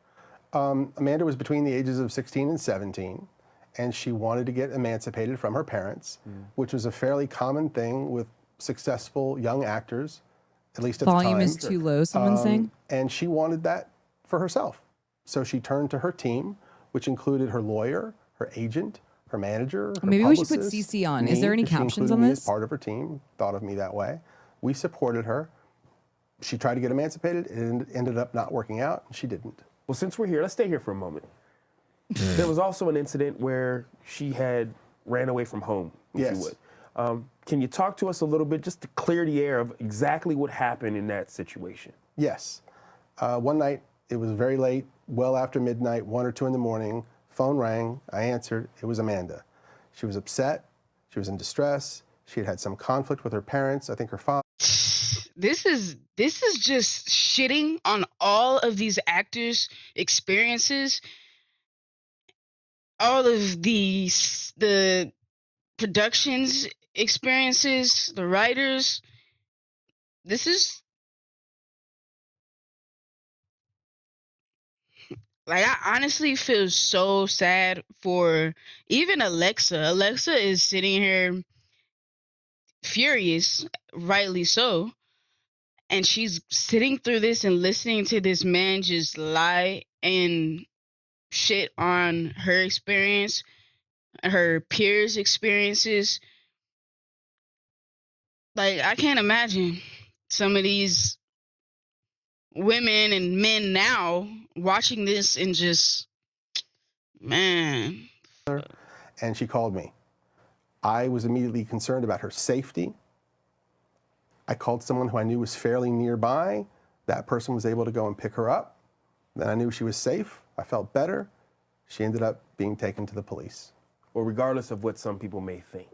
Amanda was between the ages of 16 and 17, and she wanted to get emancipated from her parents, which was a fairly common thing with successful young actors, at least at the time. Volume is too low, someone's saying. And she wanted that for herself. So she turned to her team, which included her lawyer, her agent, her manager, her Maybe we should put publicist, CC on. me, Is there any 'cause she captions included on me this? as part of her team, thought of me that way. We supported her. She tried to get emancipated. It ended up not working out. She didn't. Well, since we're here, let's stay here for a moment. There was also an incident where she had ran away from home, if Yes. you would. Can you talk to us a little bit just to clear the air of exactly what happened in that situation? Yes. One night, it was very late, well after midnight, 1 or 2 in the morning. Phone rang. I answered. It was Amanda. She was upset. She was in distress. She had had some conflict with her parents. I think her father. This is just shitting on all of these actors' experiences, all of the productions experiences, the writers. This is like, I honestly feel so sad for even Alexa. Alexa is sitting here furious, rightly so. And she's sitting through this and listening to this man just lie and shit on her experience, her peers' experiences. Like, I can't imagine some of these women and men now watching this and just, man. And she called me. I was immediately concerned about her safety. I called someone who I knew was fairly nearby. That person was able to go and pick her up. Then I knew she was safe. I felt better. She ended up being taken to the police. Well, regardless of what some people may think,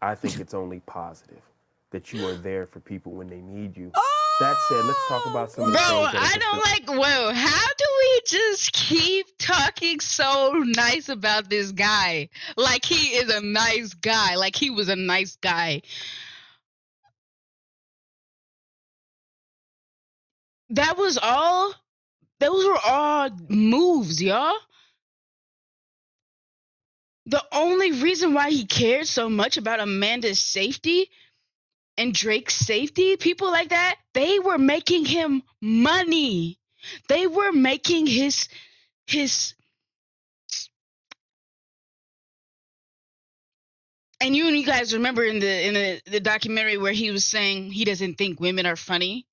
I think it's only positive that you are there for people when they need you. That said, let's talk about some of the Bro, things that I don't like, whoa, how do we just keep talking so nice about this guy? Like he is a nice guy. Like he was a nice guy. Those were all moves, y'all. The only reason why he cared so much about Amanda's safety and Drake's safety, people like that, they were making him money. They were making his and you guys remember in the documentary where he was saying he doesn't think women are funny.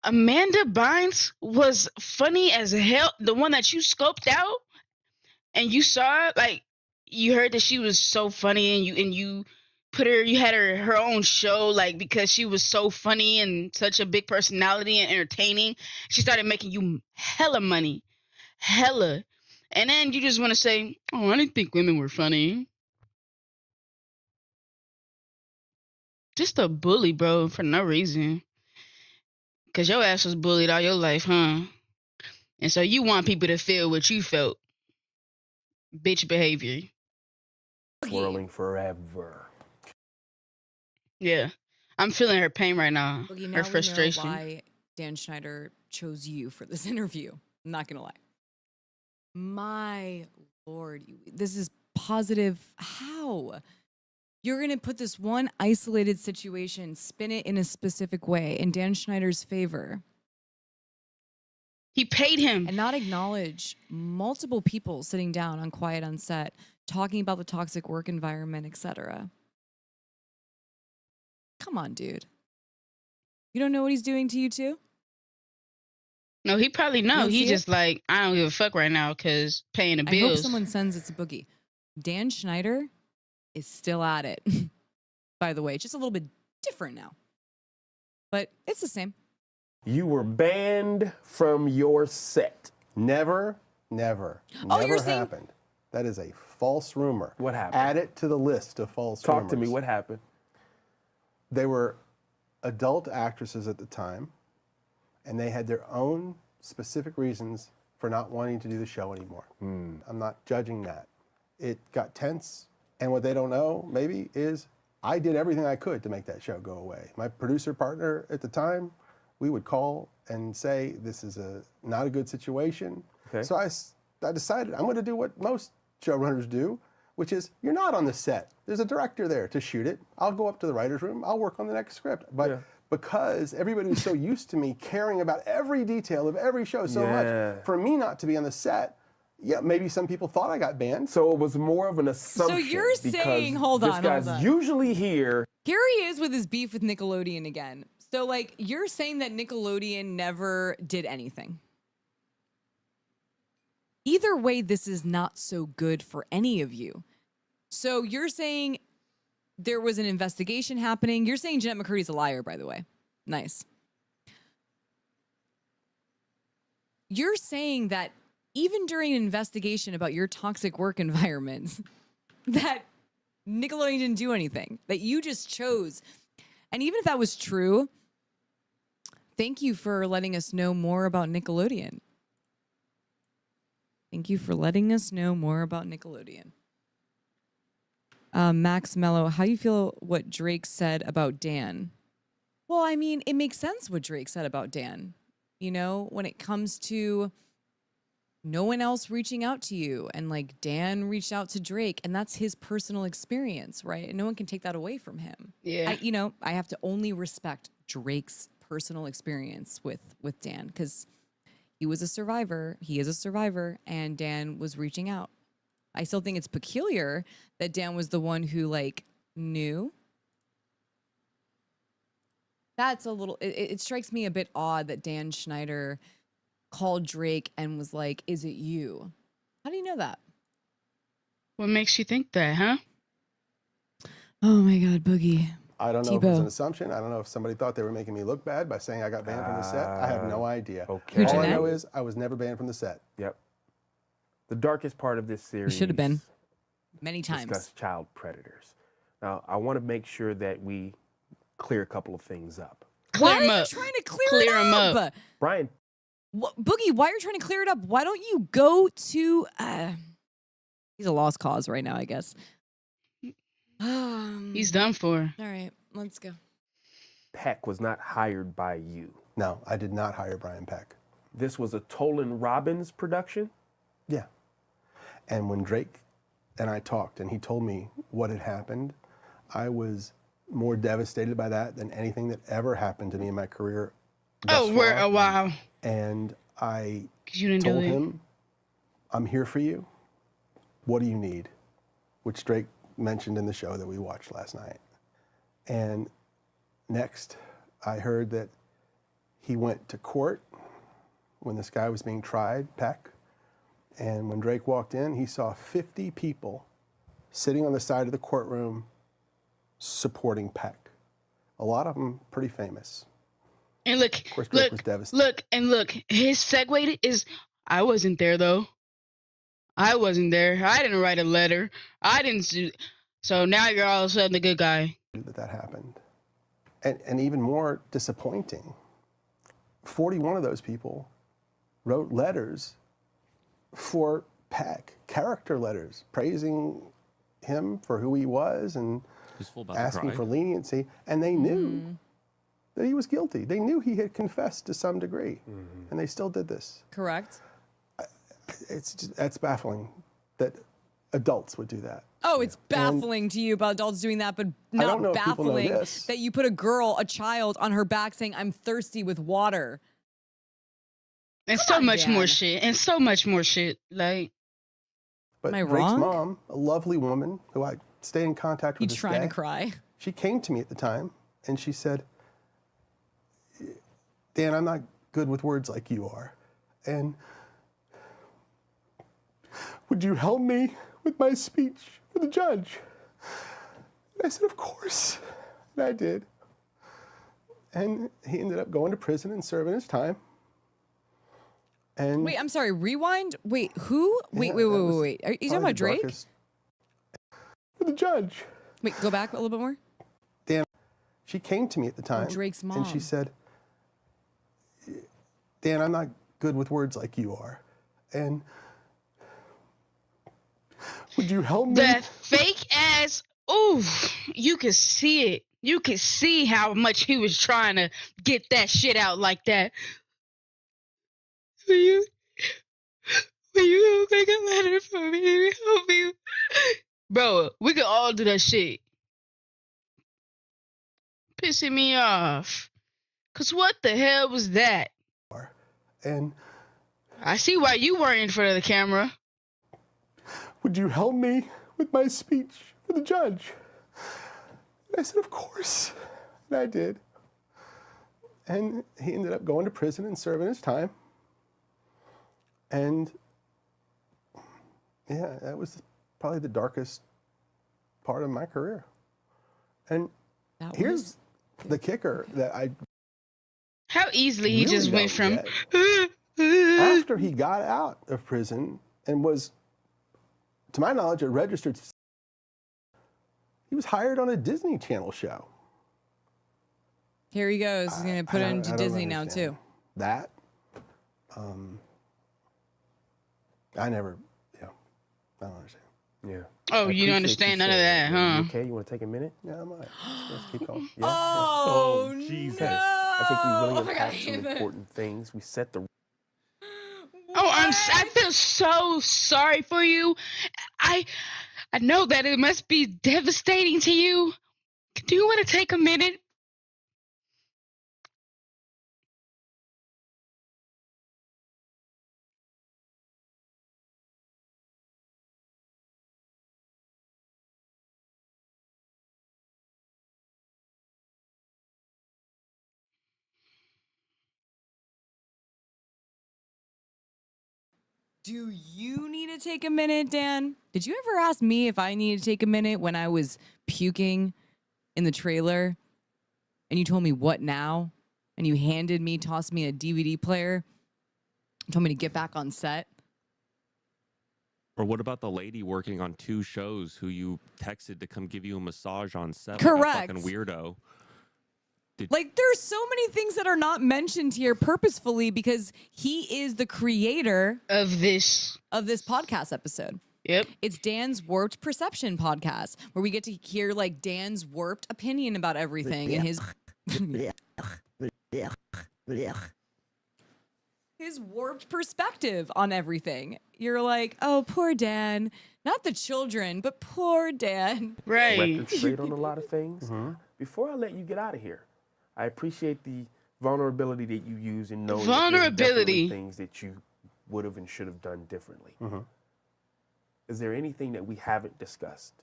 Amanda Bynes was funny as hell. The one that you scoped out and you saw, like, you heard that she was so funny, and you put her, you had her own show, like, because she was so funny and such a big personality and entertaining. She started making you hella money, hella, and then you just want to say, "Oh, I didn't think women were funny." Just a bully, bro, for no reason. Cause your ass was bullied all your life, huh? And so you want people to feel what you felt. Bitch behavior. swirling forever. Yeah. I'm feeling her pain right now. Boogie, Her now frustration. we know why Dan Schneider chose you for this interview. I'm not gonna lie. My lord, this is positive. How? You're gonna put this one isolated situation, spin it in a specific way in Dan Schneider's favor, He paid him. and not acknowledge multiple people sitting down on Quiet on Set, talking about the toxic work environment, etc. Come on, dude. You don't know what he's doing to you too? No, he probably You know. don't He see just like, I don't give a fuck right now because paying the I hope bills. someone sends it to Boogie. Dan Schneider is still at it. By the way, just a little bit different now. But it's the same. You were banned from your set. Never Oh, you're saying- happened. That is a false rumor. What happened? Add it to the list of false rumors. Talk to me. What happened? They were adult actresses at the time, and they had their own specific reasons for not wanting to do the show anymore. I'm not judging that. It got tense, and what they don't know, maybe, is I did everything I could to make that show go away. My producer partner at the time, we would call and say, this is not a good situation. Okay. So I decided I'm going to do what most showrunners do, which is you're not on the set. There's a director there to shoot it. I'll go up to the writer's room. I'll work on the next script. But because everybody was so used to me caring about every detail of every show so much, for me not to be on the set, yeah, maybe some people thought I got banned. So it was more of an assumption. So you're saying, hold this on. guy's usually here. Here he is with his beef with Nickelodeon again. So, like, you're saying that Nickelodeon never did anything. Either way, this is not so good for any of you. So you're saying there was an investigation happening. You're saying Jeanette McCurdy's a liar, by the way. Nice. You're saying that even during an investigation about your toxic work environments, that Nickelodeon didn't do anything, that you just chose. And even if that was true, thank you for letting us know more about Nickelodeon. Thank you for letting us know more about Nickelodeon. Max Mello, how do you feel what Drake said about Dan? Well, I mean, it makes sense what Drake said about Dan. You know, when it comes to no one else reaching out to you, and like Dan reached out to Drake, and that's his personal experience, right? And no one can take that away from him. Yeah. I have to only respect Drake's personal experience with Dan, because he was a survivor. He is a survivor, and Dan was reaching out. I still think it's peculiar that Dan was the one who like knew. That's a little, it strikes me a bit odd that Dan Schneider called Drake and was like, is it you? How do you know that? What makes you think that, huh? Oh my God, Boogie. I don't know if it was Tebow. an assumption. I don't know if somebody thought they were making me look bad by saying I got banned from the set. I have no idea. Okay. All I Jeanette? know is I was never banned from the set. Yep. The darkest part of this series should have been. Many times. discuss child predators. Now, I want to make sure that we clear a couple of things up. Why Clear are 'em you up. trying to clear Clear it 'em up? up. Brian, Boogie, why are you trying to clear it up? Why don't you go to... he's a lost cause right now, I guess. He's done for. All right, let's go. Peck was not hired by you. No, I did not hire Brian Peck. This was a Tolan Robbins production. Yeah. And when Drake and I talked and he told me what had happened, I was more devastated by that than anything that ever happened to me in my career. thus Oh, we're far. wow. And I 'Cause you didn't told do it. him, I'm here for you. What do you need? Which Drake mentioned in the show that we watched last night. And next, I heard that he went to court when this guy was being tried, Peck. And when Drake walked in, he saw 50 people sitting on the side of the courtroom supporting Peck. A lot of them pretty famous. And look, course, Drake was devastated. look. His segue is, I wasn't there though. I wasn't there. I didn't write a letter. I didn't. So now you're all of a sudden the good guy. That happened. And even more disappointing, 41 of those people wrote letters for Peck, character letters, praising him for who he was and He's full about to asking cry. for leniency. And they knew that he was guilty. They knew he had confessed to some degree. And they still did this. Correct. That's baffling that adults would do that. Oh, it's baffling to you about adults doing that, but don't not know if people know baffling this. that you put a child on her back saying, I'm thirsty with water. And Come so on, much more Dan. shit. And so much more shit. Like, But Am I Drake's wrong? mom, a lovely woman who I stay in contact with He's this trying day, to cry. she came to me at the time and she said, Dan, I'm not good with words like you are. And would you help me with my speech for the judge? And I said, of course. And I did. And he ended up going to prison and serving his time. And Wait, I'm sorry. Rewind. Wait, who? Wait, Yeah, wait, that wait, was wait, wait. Are you talking probably about the Drake? darkest- For the judge. Wait, go back a little bit more. Dan, she came to me at the time. Drake's And she mom. said, Dan, I'm not good with words like you are. And would you help me? that fake ass, ooh, you could see it. You could see how much he was trying to get that shit out like that. Will you make a letter for me? Help me. Bro, we could all do that shit. Pissing me off. Cause what the hell was that? And I see why you weren't in front of the camera. would you help me with my speech for the judge? And I said, of course. And I did. And he ended up going to prison and serving his time. And yeah, that was probably the darkest part of my career. And That here's the kicker that I How easily he really just went from don't after he got out of prison and was, to my knowledge, a registered, He was hired on a Disney Channel show. Here he goes. He's gonna put it into Disney now too. That, I never, I don't understand. Yeah. Oh, I you don't appreciate understand none of saying that, You huh? okay, you want to take a minute? Yeah, I might. Let's keep going. Yeah. Oh, Jesus. no. I think we really Oh my God, unpacked some Ethan. important things. We set the Oh, I feel so sorry for you. I know that it must be devastating to you. Do you want to take a minute? Do you need to take a minute, Dan? Did you ever ask me if I needed to take a minute when I was puking in the trailer? And you told me, what now? And you tossed me a DVD player, told me to get back on set. Or what about the lady working on 2 shows who you texted to come give you a massage on set? Correct. Like a fucking weirdo. Like, there's so many things that are not mentioned here purposefully because he is the creator Of this. podcast episode. Yep. It's Dan's Warped Perception podcast, where we get to hear like Dan's warped opinion about everything and his warped perspective on everything. You're like, oh, poor Dan. Not the children, but poor Dan. Right. record straight on a lot of things. Before I let you get out of here, I appreciate the vulnerability that you use in knowing that there are definitely things that you would have and should have done differently. Is there anything that we haven't discussed?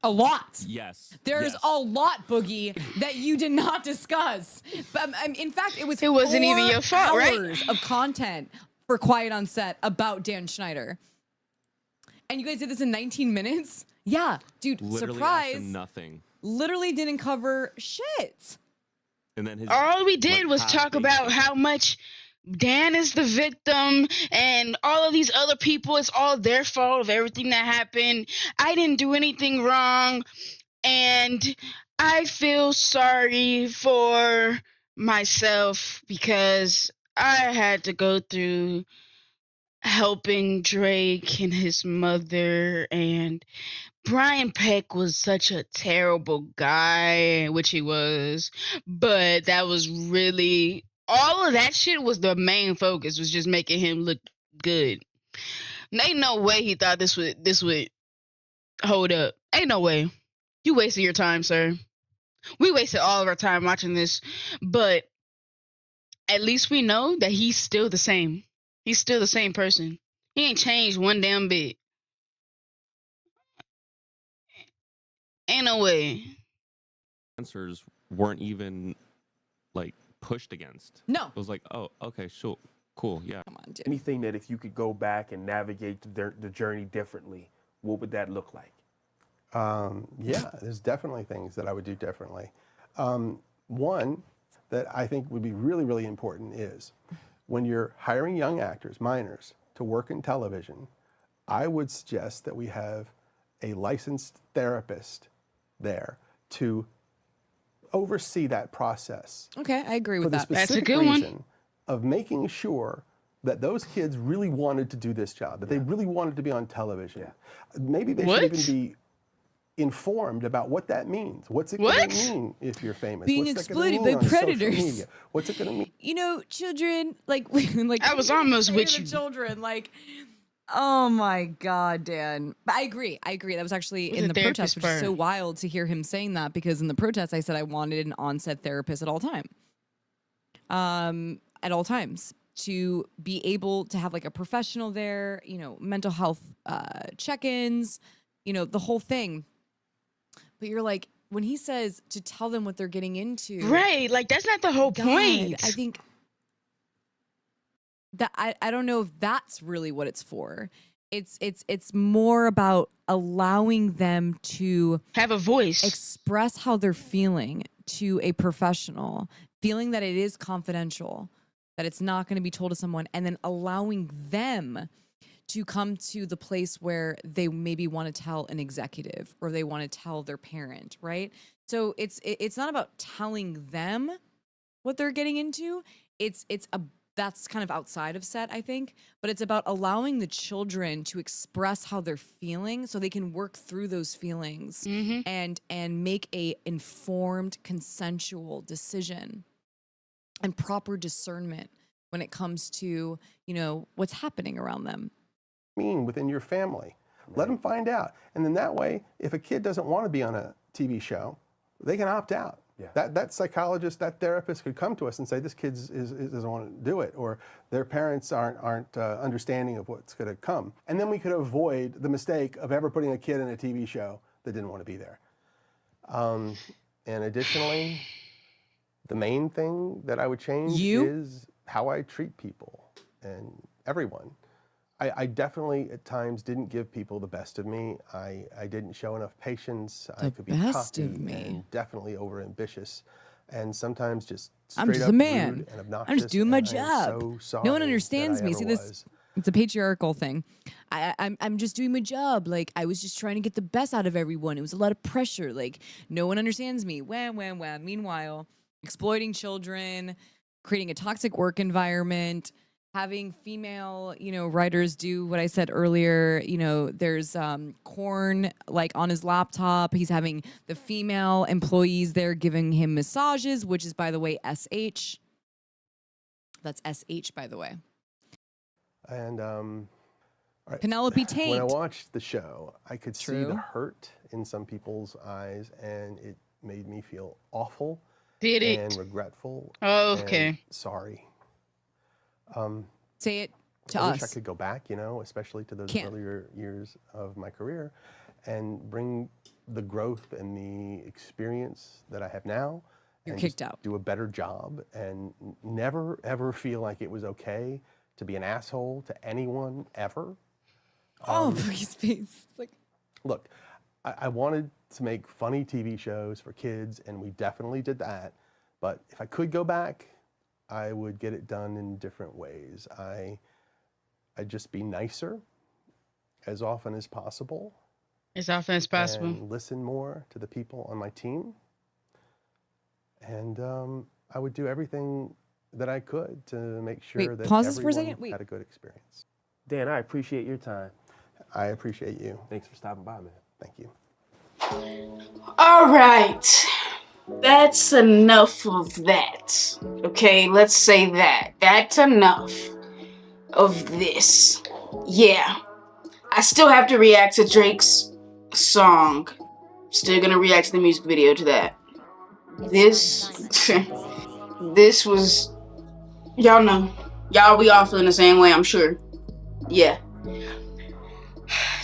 A lot. Yes. There's a lot, Boogie, that you did not discuss. But in fact, it wasn't even your fault, right? hours of content for Quiet on Set about Dan Schneider. And you guys did this in 19 minutes? Yeah, dude, Literally surprise. asked him nothing. Literally didn't cover shit. And then All we did was talk about how much Dan is the victim and all of these other people, it's all their fault of everything that happened. I didn't do anything wrong. And I feel sorry for myself because I had to go through helping Drake and his mother, and Brian Peck was such a terrible guy, which he was, but that was really all of that shit was the main focus, was just making him look good. And ain't no way he thought this would hold up. Ain't no way. You wasted your time, sir. We wasted all of our time watching this, but at least we know that he's still the same. He's still the same person. He ain't changed one damn bit. Ain't no way. Answers weren't even like pushed against. No. It was like, oh, okay, sure, cool, yeah. Come on, dude. Anything that if you could go back and navigate the journey differently, what would that look like? Yeah, there's definitely things that I would do differently. One that I think would be really, really important is when you're hiring young actors, minors, to work in television, I would suggest that we have a licensed therapist there to oversee that process. Okay, I agree with that. That's a Specific good one. reason of making sure that those kids really wanted to do this job, that they really wanted to be on television. Maybe they should even be informed about what that means. What's it going to mean if you're famous? Being What's that gonna exploited mean by on social predators. media? What's it going to mean? You know, children, like I was almost with the you. children, like, oh my God, Dan. But I agree. That was actually in the protest, which is so wild to hear him saying that, because in the protest, I said I wanted an on-set therapist at all times, to be able to have like a professional there, you know, mental health check-ins, you know, the whole thing. But you're like, when he says to tell them what they're getting into. Right, like that's not the whole point. I think that I don't know if that's really what it's for. It's more about allowing them to have a voice, express how they're feeling to a professional, feeling that it is confidential, that it's not going to be told to someone, and then allowing them to come to the place where they maybe want to tell an executive or they want to tell their parent, right? So it's not about telling them what they're getting into. That's kind of outside of set, I think, but it's about allowing the children to express how they're feeling so they can work through those feelings and make a informed, consensual decision and proper discernment when it comes to, you know, what's happening around them. Within your family. Let them find out. And then that way, if a kid doesn't want to be on a TV show, they can opt out. Yeah. That psychologist, that therapist could come to us and say, this kid doesn't want to do it, or their parents aren't understanding of what's going to come. And then we could avoid the mistake of ever putting a kid in a TV show that didn't want to be there. And additionally, the main thing that I would change is how I treat people and everyone. I definitely at times didn't give people the best of me. I didn't show enough patience. I could be cocky and definitely overambitious, and sometimes just straight up rude and obnoxious. I'm just doing my job. So sorry no one understands me. See was. this? It's a patriarchal thing. I'm just doing my job. Like, I was just trying to get the best out of everyone. It was a lot of pressure. Like, no one understands me. Wham, wham, wham. Meanwhile, exploiting children, creating a toxic work environment, having female, you know, writers do what I said earlier. You know, there's Korn, like, on his laptop. He's having the female employees there giving him massages, which is, by the way, SH. That's SH, by the way. And right. Penelope Tate. When I watched the show, I could see the hurt in some people's eyes, and it made me feel awful. Did it? And regretful. Oh, okay. And sorry. Say it to I us. wish I could go back, you know, especially to those earlier years of my career, and bring the growth and the experience that I have now. You're and kicked out. Do a better job, and never ever feel like it was okay to be an asshole to anyone ever. Oh, his face. Like, look, I wanted to make funny TV shows for kids, and we definitely did that. But if I could go back, I would get it done in different ways. I'd just be nicer as often as possible. As often as possible. And listen more to the people on my team. And I would do everything that I could to make sure that everyone had a good experience. Dan, I appreciate your time. I appreciate you. Thanks for stopping by, man. Thank you. All right. That's enough of that. Okay, let's say that. That's enough of this. Yeah. I still have to react to Drake's song. Still gonna react to the music video to that. This was, y'all know. Y'all, we all feeling the same way, I'm sure. Yeah.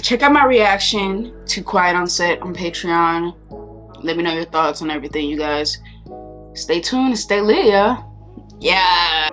Check out my reaction to Quiet on Set on Patreon. Let me know your thoughts on everything, you guys. Stay tuned and stay lit, y'all. Yeah.